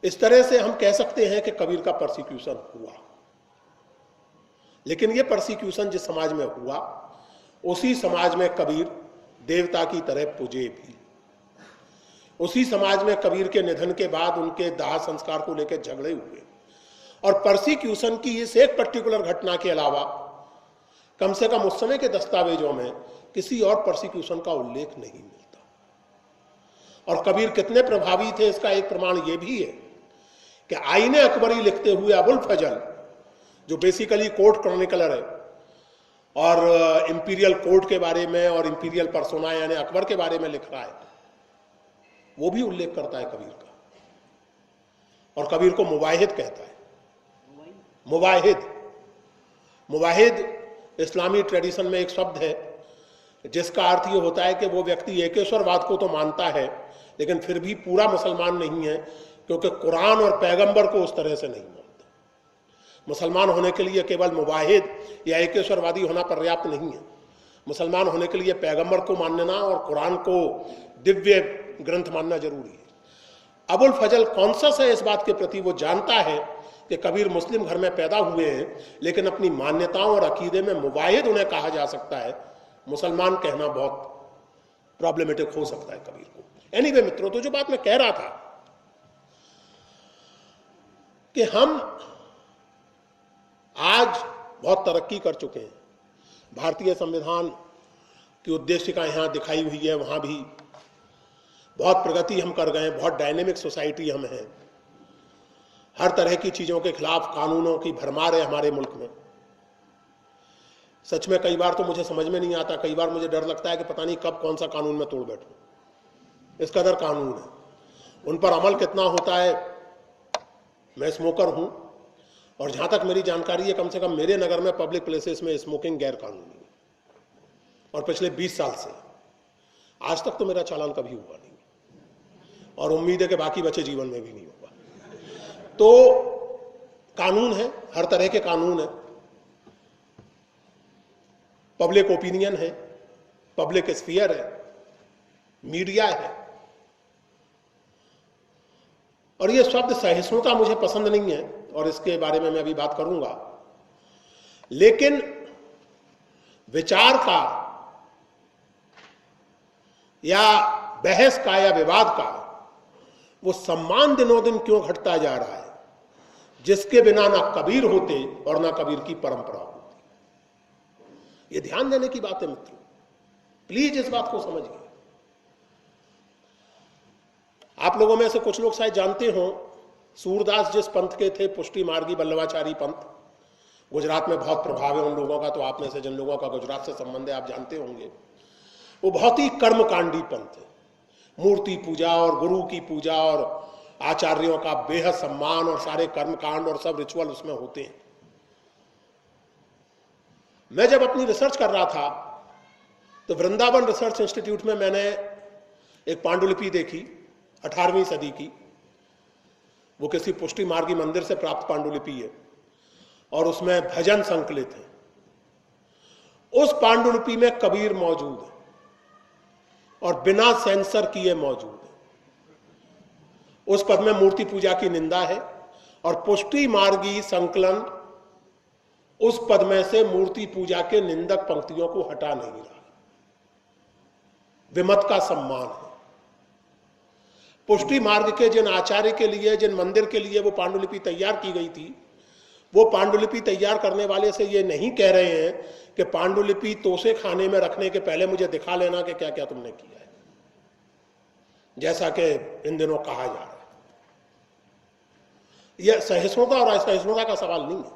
A: इस तरह से हम कह सकते हैं कि कबीर का परसिक्यूशन हुआ। लेकिन ये परसिक्यूशन जिस समाज में हुआ, उसी समाज में कबीर देवता की तरह पूजे भी। उसी समाज में कबीर के निधन के बाद उनके दाह संस्कार को लेकर झगड़े हुए, और परसिक्यूशन की इस एक पर्टिकुलर घटना के अलावा कम से कम उस समय के दस्तावेजों में किसी और परसिक्यूशन का उल्लेख नहीं मिलता। और कबीर कितने प्रभावी थे इसका एक प्रमाण यह भी है कि आईने अकबरी लिखते हुए अबुल फजल, जो बेसिकली कोर्ट क्रॉनिकलर है, और इंपीरियल कोर्ट के बारे में और इंपीरियल पर्सोना यानी अकबर के बारे में लिख रहा है, वो भी उल्लेख करता है कबीर का, और कबीर को मुवाहिद कहता है। मुवाहिद इस्लामी ट्रेडिशन में एक शब्द है जिसका अर्थ ये होता है कि वो व्यक्ति एकेश्वरवाद को तो मानता है, लेकिन फिर भी पूरा मुसलमान नहीं है, क्योंकि कुरान और पैगंबर को उस तरह से नहीं मानता। मुसलमान होने के लिए केवल मुवाहिद या एकेश्वरवादी होना पर्याप्त नहीं है। मुसलमान होने के लिए पैगंबर को मानना और कुरान को दिव्य ग्रंथ मानना जरूरी है। अबुल फजल कॉन्शस है इस बात के प्रति, वो जानता है कि कबीर मुस्लिम घर में पैदा हुए हैं, लेकिन अपनी मान्यताओं और अकीदे में मुवाहिद उन्हें कहा जा सकता है, मुसलमान कहना बहुत प्रॉब्लमेटिक हो सकता है कबीर को। एनीवे मित्रों, तो जो बात मैं कह रहा था कि हम आज बहुत तरक्की कर चुके हैं। भारतीय संविधान की उद्देशिका यहां दिखाई हुई है, वहां भी बहुत प्रगति हम कर गए, बहुत डायनेमिक सोसाइटी हम हैं। हर तरह की चीजों के खिलाफ कानूनों की भरमार है हमारे मुल्क में। सच में कई बार तो मुझे समझ में नहीं आता, कई बार मुझे डर लगता है कि पता नहीं कब कौन सा कानून में तोड़ बैठूं। इस कदर कानून है, उन पर अमल कितना होता है। मैं स्मोकर हूं, और जहां तक मेरी जानकारी है कम से कम मेरे नगर में पब्लिक प्लेसेस में स्मोकिंग गैर कानूनी है, और पिछले 20 साल से आज तक तो मेरा चालान कभी हुआ नहीं, और उम्मीद है कि बाकी बचे जीवन में भी नहीं होगा। तो कानून है, हर तरह के कानून है, पब्लिक ओपिनियन है, पब्लिक स्फीयर है, मीडिया है। और ये शब्द सहिष्णुता मुझे पसंद नहीं है, और इसके बारे में मैं अभी बात करूंगा। लेकिन विचार का या बहस का या विवाद का वो सम्मान दिनों दिन क्यों घटता जा रहा है, जिसके बिना ना कबीर होते और ना कबीर की परंपरा होती। ये ध्यान देने की बात है मित्रों, प्लीज इस बात को समझिए। आप लोगों में से कुछ लोग शायद जानते हो, सूरदास जिस पंथ के थे, पुष्टि मार्गी वल्लभाचारी पंथ, गुजरात में बहुत प्रभाव है उन लोगों का। तो आप में से जिन लोगों का गुजरात से संबंध है आप जानते होंगे, वो बहुत ही कर्मकांडी पंथ है। मूर्ति पूजा और गुरु की पूजा और आचार्यों का बेहद सम्मान और सारे कर्मकांड और सब रिचुअल उसमें होते हैं। मैं जब अपनी रिसर्च कर रहा था तो वृंदावन रिसर्च इंस्टीट्यूट में मैंने एक पांडुलिपि देखी 18वीं सदी की। वो किसी पुष्टि मार्गी मंदिर से प्राप्त पांडुलिपि है, और उसमें भजन संकलित है, उस पांडुलिपि में कबीर मौजूद है और बिना सेंसर किए मौजूद है। उस पद में मूर्ति पूजा की निंदा है और पुष्टि मार्गी संकलन उस पद में से मूर्ति पूजा के निंदक पंक्तियों को हटा नहीं रहा। विमत का सम्मान है। पुष्टि मार्ग के जिन आचार्य के लिए, जिन मंदिर के लिए वो पांडुलिपि तैयार की गई थी, वो पांडुलिपि तैयार करने वाले से ये नहीं कह रहे हैं कि पांडुलिपि तोसे खाने में रखने के पहले मुझे दिखा लेना कि क्या क्या तुमने किया है, जैसा कि इन दिनों कहा जा रहा है। यह सहिष्णुता और असहिष्णुता का सवाल नहीं है।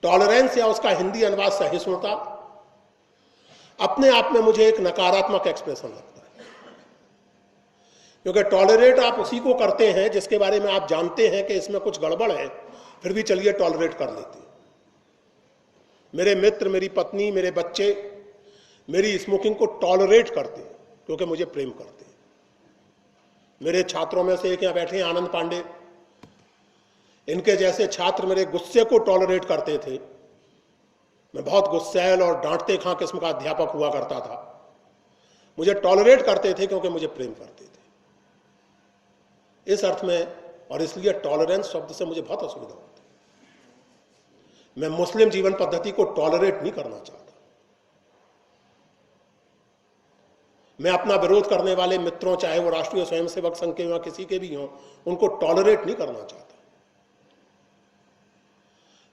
A: टॉलरेंस या उसका हिंदी अनुवाद सहिष्णुता अपने आप में मुझे एक नकारात्मक एक्सप्रेशन लगता है, क्योंकि टॉलरेट आप उसी को करते हैं जिसके बारे में आप जानते हैं कि इसमें कुछ गड़बड़ है, फिर भी चलिए टॉलरेट कर लेते हैं। मेरे मित्र, मेरी पत्नी, मेरे बच्चे मेरी स्मोकिंग को टॉलरेट करते हैं क्योंकि मुझे प्रेम करते हैं। मेरे छात्रों में से एक यहाँ बैठे हैं आनंद पांडे, इनके जैसे छात्र मेरे गुस्से को टॉलरेट करते थे। मैं बहुत गुस्सैल और डांटते खां किस्म का अध्यापक हुआ करता था। मुझे टॉलरेट करते थे क्योंकि मुझे प्रेम करते थे। इस अर्थ में, और इसलिए टॉलरेंस शब्द से मुझे बहुत असुविधा होती है। मैं मुस्लिम जीवन पद्धति को टॉलरेट नहीं करना चाहता। मैं अपना विरोध करने वाले मित्रों, चाहे वो राष्ट्रीय स्वयंसेवक संघ के या किसी के भी हों, उनको टॉलरेट नहीं करना चाहता।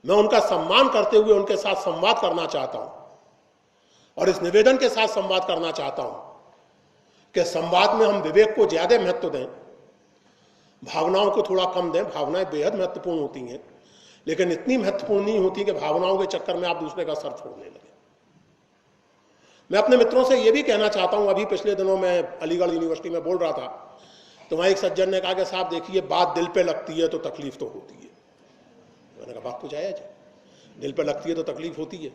A: मैं उनका सम्मान करते हुए उनके साथ संवाद करना चाहता हूं और इस निवेदन के साथ संवाद करना चाहता हूं कि संवाद में हम विवेक को ज्यादा महत्व दें, भावनाओं को थोड़ा कम दें। भावनाएं बेहद महत्वपूर्ण होती हैं, लेकिन इतनी महत्वपूर्ण नहीं होती कि भावनाओं के चक्कर में आप दूसरे का सर छोड़ने लगे। मैं अपने मित्रों से यह भी कहना चाहता हूं, अभी पिछले दिनों मैं अलीगढ़ यूनिवर्सिटी में बोल रहा था, तो वहां एक सज्जन ने कहा कि साहब देखिए, बात दिल पे लगती है तो तकलीफ तो होती है। मैंने कहा बात तो जायज है, दिल पे लगती है तो तकलीफ होती है।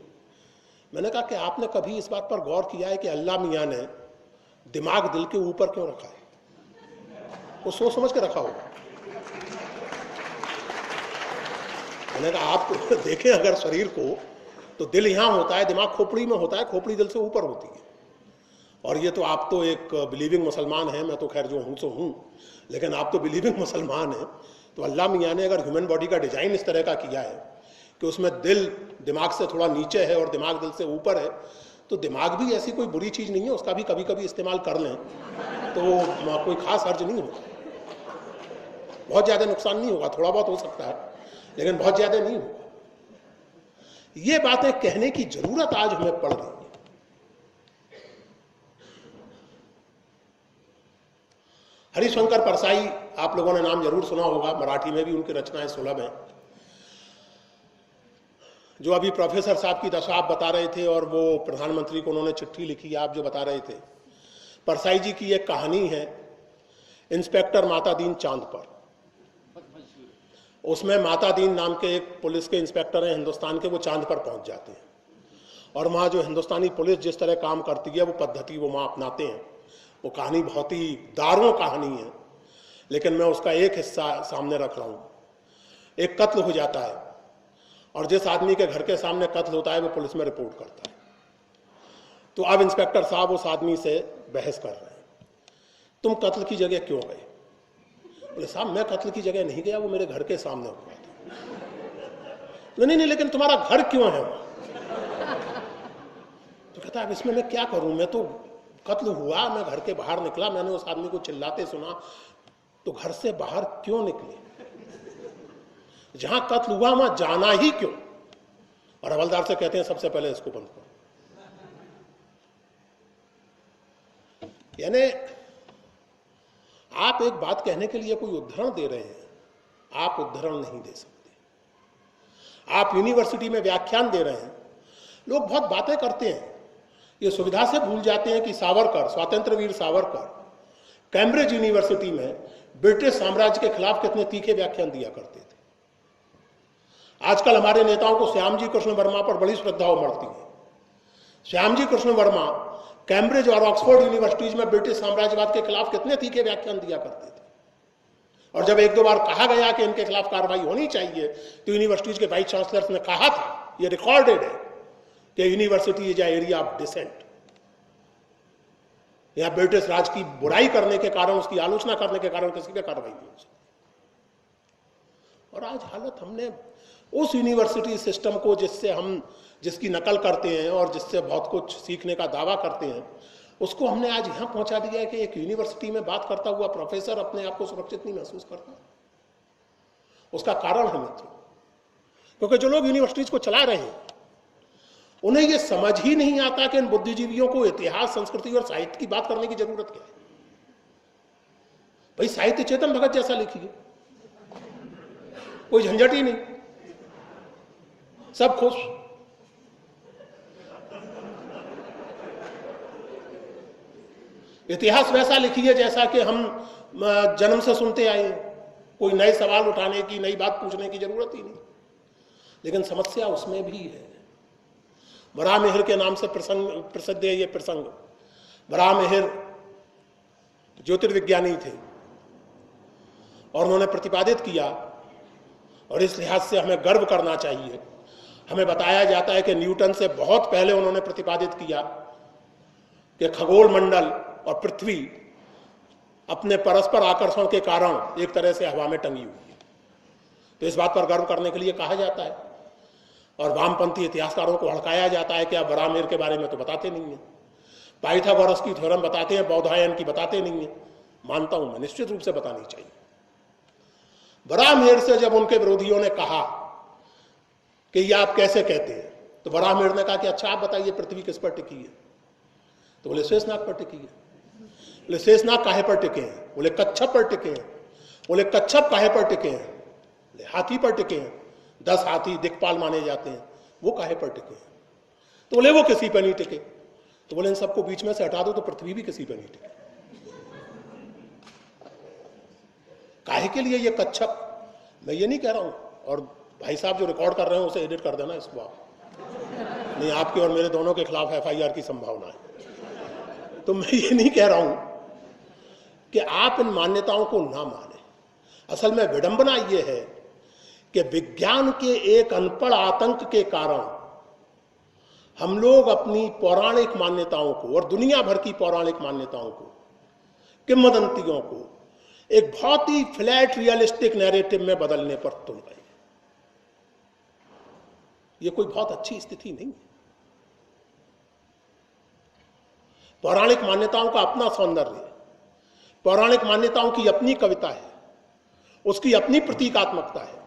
A: मैंने कहा कि आपने कभी इस बात पर गौर किया है कि अल्लाह मियां ने दिमाग दिल के ऊपर क्यों रखा है? वो सोच समझ के रखा होगा। मैंने कहा आप देखें अगर शरीर को, तो दिल यहां होता है, दिमाग खोपड़ी में होता है, खोपड़ी दिल से ऊपर होती है। और ये तो आप तो एक बिलीविंग मुसलमान हैं, मैं तो खैर जो हूं सो हूं, लेकिन आप तो बिलीविंग मुसलमान हैं। तो अल्लाह मियां ने अगर ह्यूमन बॉडी का डिजाइन इस तरह का किया है कि उसमें दिल दिमाग से थोड़ा नीचे है और दिमाग दिल से ऊपर है, तो दिमाग भी ऐसी कोई बुरी चीज नहीं है, उसका भी कभी कभी इस्तेमाल कर लें तो कोई खास हर्ज नहीं होगा। बहुत ज्यादा नुकसान नहीं होगा, थोड़ा बहुत हो सकता है, लेकिन बहुत ज्यादा नहीं होगा। ये बातें कहने की जरूरत आज हमें पड़ रही है। हरिशंकर परसाई, आप लोगों ने नाम जरूर सुना होगा, मराठी में भी उनकी रचनाएं सुलभ हैं। जो अभी प्रोफेसर साहब की दशा आप बता रहे थे और वो प्रधानमंत्री को उन्होंने चिट्ठी लिखी, आप जो बता रहे थे, परसाई जी की एक कहानी है इंस्पेक्टर माता दीन चांद पर। उसमें माता दीन नाम के एक पुलिस के इंस्पेक्टर हैं हिंदुस्तान के, वो चांद पर पहुंच जाते हैं और वहाँ जो हिंदुस्तानी पुलिस जिस तरह काम करती है वो पद्धति वो वहाँ अपनाते हैं। वो कहानी बहुत ही दारुण कहानी है, लेकिन मैं उसका एक हिस्सा सामने रख रहा हूँ। एक कत्ल हो जाता है और जिस आदमी के घर के सामने कत्ल होता है वो पुलिस में रिपोर्ट करता है। तो अब इंस्पेक्टर साहब उस आदमी से बहस कर रहे हैं, तुम कत्ल की जगह क्यों गए? बोले साहब मैं कत्ल की जगह नहीं गया, वो मेरे घर के सामने हुआ था। नहीं, लेकिन तुम्हारा घर क्यों है वहां? तो कहता है अब इसमें मैं क्या करूं, मैं तो कत्ल हुआ, मैं घर के बाहर निकला, मैंने उस आदमी को चिल्लाते सुना, तो घर से बाहर क्यों निकले? जहां कत्ल हुआ वहां जाना ही क्यों? और हवलदार से कहते हैं सबसे पहले इसको बंद करो। यानी आप एक बात कहने के लिए कोई उदाहरण दे रहे हैं, आप उदाहरण नहीं दे सकते। आप यूनिवर्सिटी में व्याख्यान दे रहे हैं, लोग बहुत बातें करते हैं, ये सुविधा से भूल जाते हैं कि सावरकर, स्वतंत्र वीर सावरकर कैम्ब्रिज यूनिवर्सिटी में ब्रिटिश साम्राज्य के खिलाफ कितने तीखे व्याख्यान दिया करते थे। आजकल हमारे नेताओं को श्यामजी कृष्ण वर्मा पर बड़ी श्रद्धा उमड़ती है। श्यामजी कृष्ण वर्मा कैम्ब्रिज और ऑक्सफोर्ड यूनिवर्सिटीज में ब्रिटिश साम्राज्यवाद के खिलाफ कितने तीखे व्याख्यान दिया करते थे। और जब एक दो बार कहा गया कि इनके खिलाफ कार्रवाई होनी चाहिए, तो यूनिवर्सिटीज के वाइस चांसलर्स ने कहा था, ये रिकॉर्डेड है, कि university is area of dissent. यहां ब्रिटिश राज की बुराई करने के कारण, उसकी आलोचना करने के कारण किसी पे कार्रवाई नहीं हो सकती। और आज हालत हमने उस यूनिवर्सिटी सिस्टम को जिसकी नकल करते हैं और जिससे बहुत कुछ सीखने का दावा करते हैं, उसको हमने आज यहां पहुंचा दिया है कि एक यूनिवर्सिटी में बात करता हुआ प्रोफेसर अपने आप को सुरक्षित नहीं महसूस करता। उसका कारण है मित्रों, क्योंकि जो लोग यूनिवर्सिटीज को चला रहे हैं उन्हें यह समझ ही नहीं आता कि इन बुद्धिजीवियों को इतिहास, संस्कृति और साहित्य की बात करने की जरूरत क्या है। भाई साहित्य चेतन भगत जैसा लिखिए, कोई झंझट ही नहीं, सब खुश। इतिहास वैसा लिखिए जैसा कि हम जन्म से सुनते आए हैं, कोई नए सवाल उठाने की, नई बात पूछने की जरूरत ही नहीं। लेकिन समस्या उसमें भी है। बराहमिहिर के नाम से प्रसिद्ध है ये प्रसंग। बराहमिहिर ज्योतिर्विज्ञानी थे और उन्होंने प्रतिपादित किया, और इस लिहाज से हमें गर्व करना चाहिए। हमें बताया जाता है कि न्यूटन से बहुत पहले उन्होंने प्रतिपादित किया कि खगोल मंडल और पृथ्वी अपने परस्पर आकर्षण के कारण एक तरह से हवा में टंगी हुई है। तो इस बात पर गर्व करने के लिए कहा जाता है। और वामपंथी इतिहासकारों को हड़काया जाता है कि आप बराहमिहिर के बारे में तो बताते नहीं है, पाइथागोरस की थ्योरम बताते हैं, बौधायन की बताते नहीं है। मानता हूं मैं, निश्चित रूप से बतानी चाहिए। बराहमिहिर से जब उनके विरोधियों ने कहा कि ये आप कैसे कहते हैं, तो बराहमिहिर ने कहा कि अच्छा आप बताइए पृथ्वी किस पर टिकी है। तो बोले शेषनाग पर टिकी है। बोले शेषनाग काहे पर टिके हैं? बोले कच्छप पर टिके हैं। बोले कच्छप काहे पर टिके हैं? बोले हाथी पर टिके हैं, 10 हाथी दिक्पाल माने जाते हैं, वो काहे पर टिके हैं? तो बोले वो किसी पर नहीं टिके। तो बोले इन सबको बीच में से हटा दो तो पृथ्वी भी किसी पर नहीं टिके। काहे के लिए ये कच्छप? मैं ये नहीं कह रहा हूं, और भाई साहब जो रिकॉर्ड कर रहे हैं उसे एडिट कर देना इसको आप, नहीं आपके और मेरे दोनों के खिलाफ FIR की संभावना है। तो मैं ये नहीं कह रहा हूं कि आप इन मान्यताओं को ना माने। असल में विडंबना ये है कि विज्ञान के एक अनपढ़ आतंक के कारण हम लोग अपनी पौराणिक मान्यताओं को और दुनिया भर की पौराणिक मान्यताओं को, किंवदंतियों को एक बहुत ही फ्लैट रियलिस्टिक नैरेटिव में बदलने पर तुल गए। यह कोई बहुत अच्छी स्थिति नहीं है। पौराणिक मान्यताओं का अपना सौंदर्य है, पौराणिक मान्यताओं की अपनी कविता है, उसकी अपनी प्रतीकात्मकता है।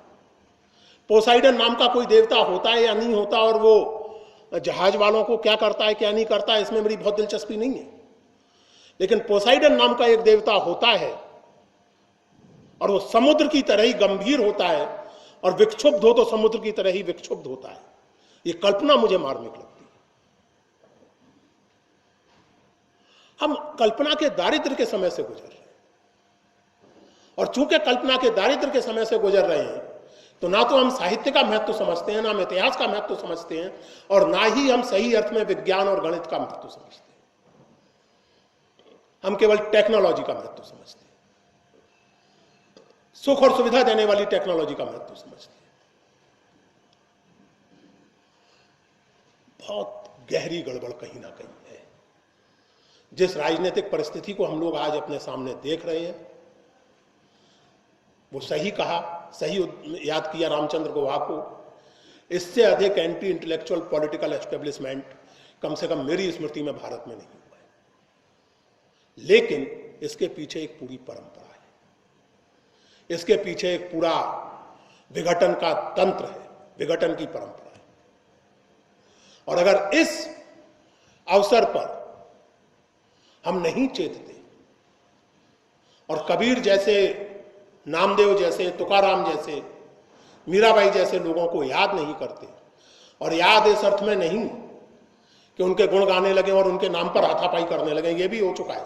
A: पोसाइडन नाम का कोई देवता होता है या नहीं होता, और वो जहाज वालों को क्या करता है क्या नहीं करता है, इसमें मेरी बहुत दिलचस्पी नहीं है। लेकिन पोसाइडन नाम का एक देवता होता है और वो समुद्र की तरह ही गंभीर होता है, और विक्षुब्ध हो तो समुद्र की तरह ही विक्षुब्ध होता है। ये कल्पना मुझे मार्मिक लगती है। हम कल्पना के दारिद्र्य के समय से गुजर रहे हैं, और चूंकि कल्पना के दारिद्र्य के समय से गुजर रहे हैं, तो ना तो हम साहित्य का महत्व समझते हैं, ना हम इतिहास का महत्व समझते हैं, और ना ही हम सही अर्थ में विज्ञान और गणित का महत्व समझते हैं। हम केवल टेक्नोलॉजी का महत्व समझते हैं, सुख और सुविधा देने वाली टेक्नोलॉजी का महत्व समझते हैं। बहुत गहरी गड़बड़ कहीं ना कहीं है। जिस राजनीतिक परिस्थिति को हम लोग आज अपने सामने देख रहे हैं, वो सही कहा, सही याद किया रामचंद्र गुहा को, इससे अधिक एंटी इंटेलेक्चुअल पॉलिटिकल एस्टेब्लिशमेंट कम से कम मेरी स्मृति में भारत में नहीं हुआ है। लेकिन इसके पीछे एक पूरी परंपरा है, इसके पीछे एक पूरा विघटन का तंत्र है, विघटन की परंपरा है। और अगर इस अवसर पर हम नहीं चेतते और कबीर जैसे, नामदेव जैसे, तुकाराम जैसे, मीराबाई जैसे लोगों को याद नहीं करते, और याद इस अर्थ में नहीं कि उनके गुण गाने लगे और उनके नाम पर हाथापाई करने लगे, ये भी हो चुका है।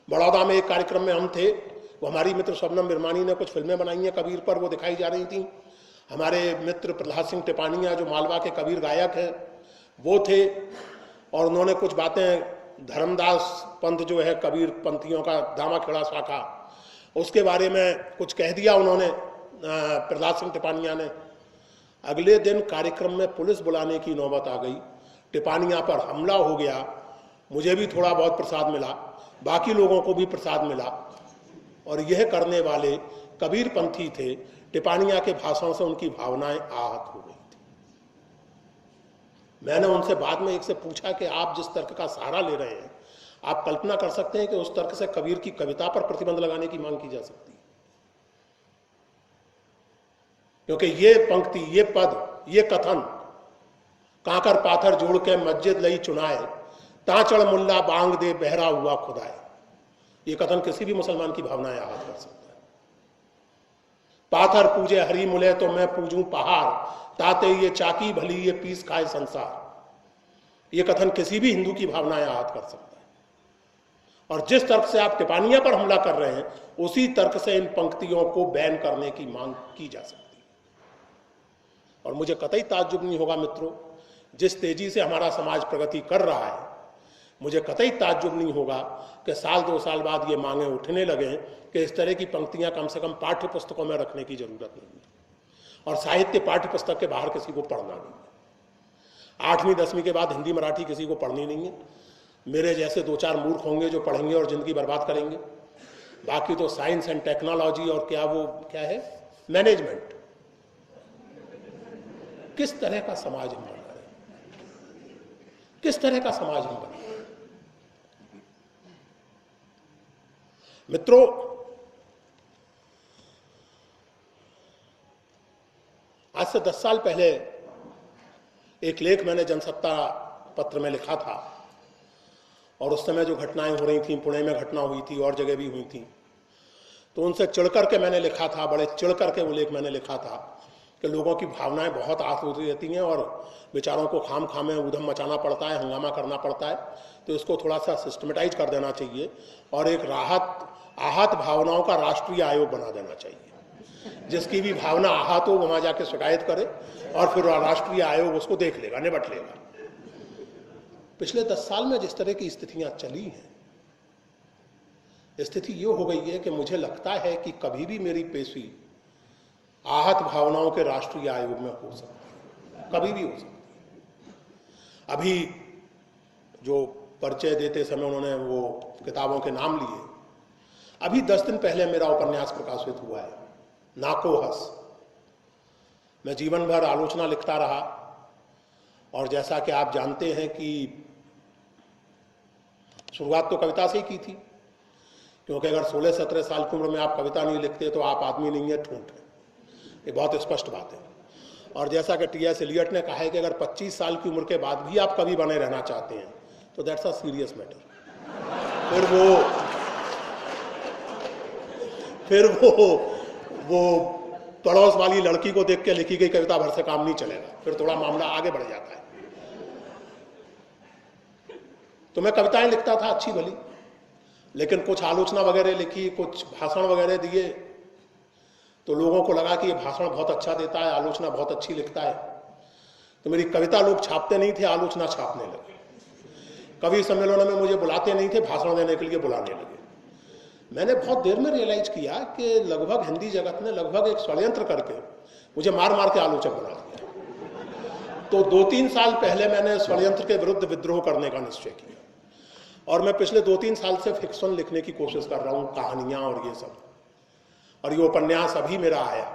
A: बड़ौदा में एक कार्यक्रम में हम थे, वो हमारी मित्र शबनम बिरमानी ने कुछ फिल्में बनाई हैं कबीर पर, वो दिखाई जा रही थी। हमारे मित्र प्रहलाद सिंह टिपानिया जो मालवा के कबीर गायक हैं वो थे, और उन्होंने कुछ बातें, धर्मदास पंथ जो है कबीर पंथियों का दामाखेड़ा शाखा, उसके बारे में कुछ कह दिया उन्होंने, प्रहलाद सिंह टिपानिया ने। अगले दिन कार्यक्रम में पुलिस बुलाने की नौबत आ गई, टिपानिया पर हमला हो गया। मुझे भी थोड़ा बहुत प्रसाद मिला, बाकी लोगों को भी प्रसाद मिला, और यह करने वाले कबीरपंथी थे। टिपानिया के भाषण से उनकी भावनाएं आहत हो गई थी। मैंने उनसे बाद में एक से पूछा कि आप जिस तर्क का सहारा ले रहे हैं, आप कल्पना कर सकते हैं कि उस तर्क से कबीर की कविता पर प्रतिबंध लगाने की मांग की जा सकती है? क्योंकि ये पंक्ति, ये पद, ये कथन, कांकर पाथर जोड़ के मस्जिद लई चुनाए, तांचड़ मुल्ला बांग दे बहरा हुआ खुदाए, ये कथन किसी भी मुसलमान की भावनाएं आहत कर सकता है। पाथर पूजे हरी मुले तो मैं पूजूं पहाड़, ताते ये चाकी भली ये पीस खाए संसार, ये कथन किसी भी हिंदू की भावनाएं आहत कर सकता है। और जिस तर्क से आप टिपानिया पर हमला कर रहे हैं, उसी तर्क से इन पंक्तियों को बैन करने की मांग की जा सकती है। और मुझे कतई ताज्जुब नहीं होगा मित्रों, जिस तेजी से हमारा समाज प्रगति कर रहा है, मुझे कतई ताज्जुब नहीं होगा कि साल 2 साल बाद ये मांगे उठने लगे कि इस तरह की पंक्तियां कम से कम पाठ्य पुस्तकों में रखने की जरूरत नहीं है, और साहित्य पाठ्य पुस्तक के बाहर किसी को पढ़ना नहीं है। 8वीं 10वीं के बाद हिंदी मराठी किसी को पढ़नी नहीं है। मेरे जैसे 2-4 मूर्ख होंगे जो पढ़ेंगे और जिंदगी बर्बाद करेंगे। बाकी तो साइंस एंड टेक्नोलॉजी और क्या है मैनेजमेंट। किस तरह का समाज हम बना रहे हैं, किस तरह का समाज हम बना रहे हैं? मित्रों, आज से 10 साल पहले एक लेख मैंने जनसत्ता पत्र में लिखा था, और उस समय जो घटनाएं हो रही थी, पुणे में घटना हुई थी और जगह भी हुई थी, तो उनसे चिढ़ करके मैंने लिखा था, बड़े चिढ़ करके वो लेख मैंने लिखा था कि लोगों की भावनाएं बहुत आहत होती रहती हैं और बेचारों को खाम खामे ऊधम मचाना पड़ता है, हंगामा करना पड़ता है। तो इसको थोड़ा सा सिस्टमेटाइज कर देना चाहिए और एक आहत भावनाओं का राष्ट्रीय आयोग बना देना चाहिए। जिसकी भी भावना आहत हो, वहां जाके शिकायत करे और फिर राष्ट्रीय आयोग उसको देख लेगा, निपट लेगा। पिछले 10 साल में जिस तरह की स्थितियां चली हैं, स्थिति ये हो गई है कि मुझे लगता है कि कभी भी मेरी पेशी आहत भावनाओं के राष्ट्रीय आयोग में हो सकती है, कभी भी हो सकती है। अभी जो परिचय देते समय उन्होंने वो किताबों के नाम लिए, अभी 10 दिन पहले मेरा उपन्यास प्रकाशित हुआ है, नाको हस। मैं जीवन भर आलोचना लिखता रहा, और जैसा कि आप जानते हैं कि शुरुआत तो कविता से ही की थी, क्योंकि अगर 16-17 साल की उम्र में आप कविता नहीं लिखते तो आप आदमी नहीं है, ठूंठ है। ये बहुत स्पष्ट बात है। और जैसा कि टी.एस. एलियट ने कहा है कि अगर 25 साल की उम्र के बाद भी आप कवि बने रहना चाहते हैं तो दैट्स अ सीरियस मैटर। फिर वो पड़ोस वाली लड़की को देख के लिखी गई कविता भर से काम नहीं चलेगा, फिर थोड़ा मामला आगे बढ़ जाता है। तो मैं कविताएं लिखता था अच्छी भली, लेकिन कुछ आलोचना वगैरह लिखी, कुछ भाषण वगैरह दिए, तो लोगों को लगा कि ये भाषण बहुत अच्छा देता है, आलोचना बहुत अच्छी लिखता है। तो मेरी कविता लोग छापते नहीं थे, आलोचना छापने लगे। कवि सम्मेलनों में मुझे बुलाते नहीं थे, भाषण देने के लिए बुलाने लगे। मैंने बहुत देर में रियलाइज किया कि लगभग हिंदी जगत ने लगभग एक षड्यंत्र करके मुझे मार मार के आलोचक बना दिया। तो 2-3 साल पहले मैंने षड्यंत्र के विरुद्ध विद्रोह करने का निश्चय किया, और मैं पिछले 2-3 साल से फिक्शन लिखने की कोशिश कर रहा हूं, कहानियां और ये सब। और ये उपन्यास अभी मेरा आया।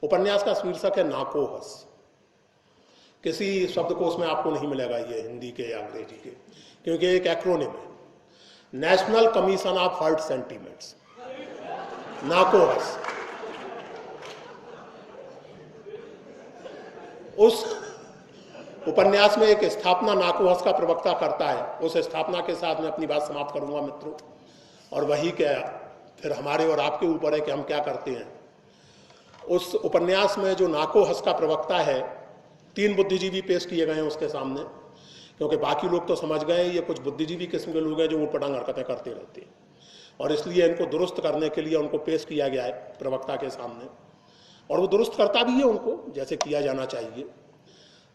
A: उपन्यास का शीर्षक है नाको हस। किसी शब्दकोश में आपको नहीं मिलेगा ये हिंदी के या अंग्रेजी के, क्योंकि एक एक्रोनिम है, National Commission of Hurt Sentiments, NACOHUS. उस उपन्यास में एक स्थापना नाको हस का प्रवक्ता करता है। उस स्थापना के साथ मैं अपनी बात समाप्त करूंगा मित्रों, और वही क्या फिर हमारे और आपके ऊपर है कि हम क्या करते हैं। उस उपन्यास में जो नाको हस का प्रवक्ता है, 3 बुद्धिजीवी पेश किए गए हैं उसके सामने, क्योंकि बाकी लोग तो समझ गए ये कुछ बुद्धिजीवी किस्म के लोग हैं जो ऊटपटांग हरकतें करते रहते हैं, और इसलिए इनको दुरुस्त करने के लिए उनको पेश किया गया है प्रवक्ता के सामने। और वो दुरुस्त करता भी है उनको, जैसे किया जाना चाहिए।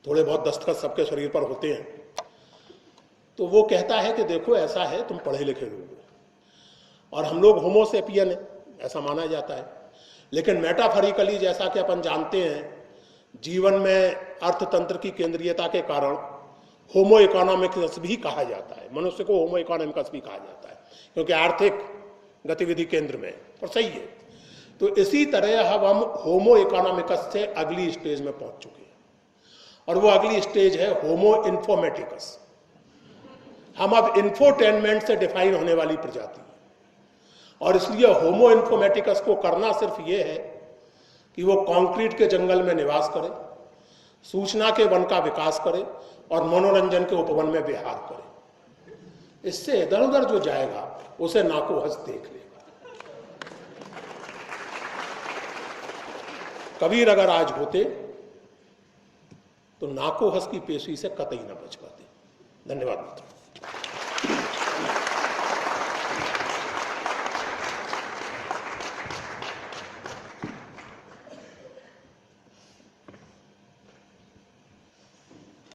A: थोड़े बहुत दस्तखत सबके शरीर पर होते हैं। तो वो कहता है कि देखो ऐसा है, तुम पढ़े लिखे लोग, और हम लोग होमोसेपियन है, ऐसा माना जाता है। लेकिन मेटाफरिकली जैसा कि अपन जानते हैं, जीवन में अर्थतंत्र की केंद्रीयता के कारण होमो इकोनॉमिकस भी कहा जाता है, मनुष्य को होमो इकोनॉमिकस भी कहा जाता है, क्योंकि आर्थिक गतिविधि केंद्र में, और सही है। तो इसी तरह अब हम होमो इकोनॉमिकस से अगली स्टेज में पहुंच चुके हैं, और वो अगली स्टेज है होमो इन्फोमेटिकस। हम अब इंफोटेनमेंट से डिफाइन होने वाली प्रजाति है, और इसलिए होमो इन्फोमेटिकस को करना सिर्फ ये है कि वो कंक्रीट के जंगल में निवास करे, सूचना के वन का विकास करे और मनोरंजन के उपवन में विहार करे। इससे इधर उधर जो जाएगा उसे नाको हंस देख लेगा। कबीर अगर आज होते तो नाको हंस की पेशी से कतई न बच पाते। धन्यवाद मित्रों।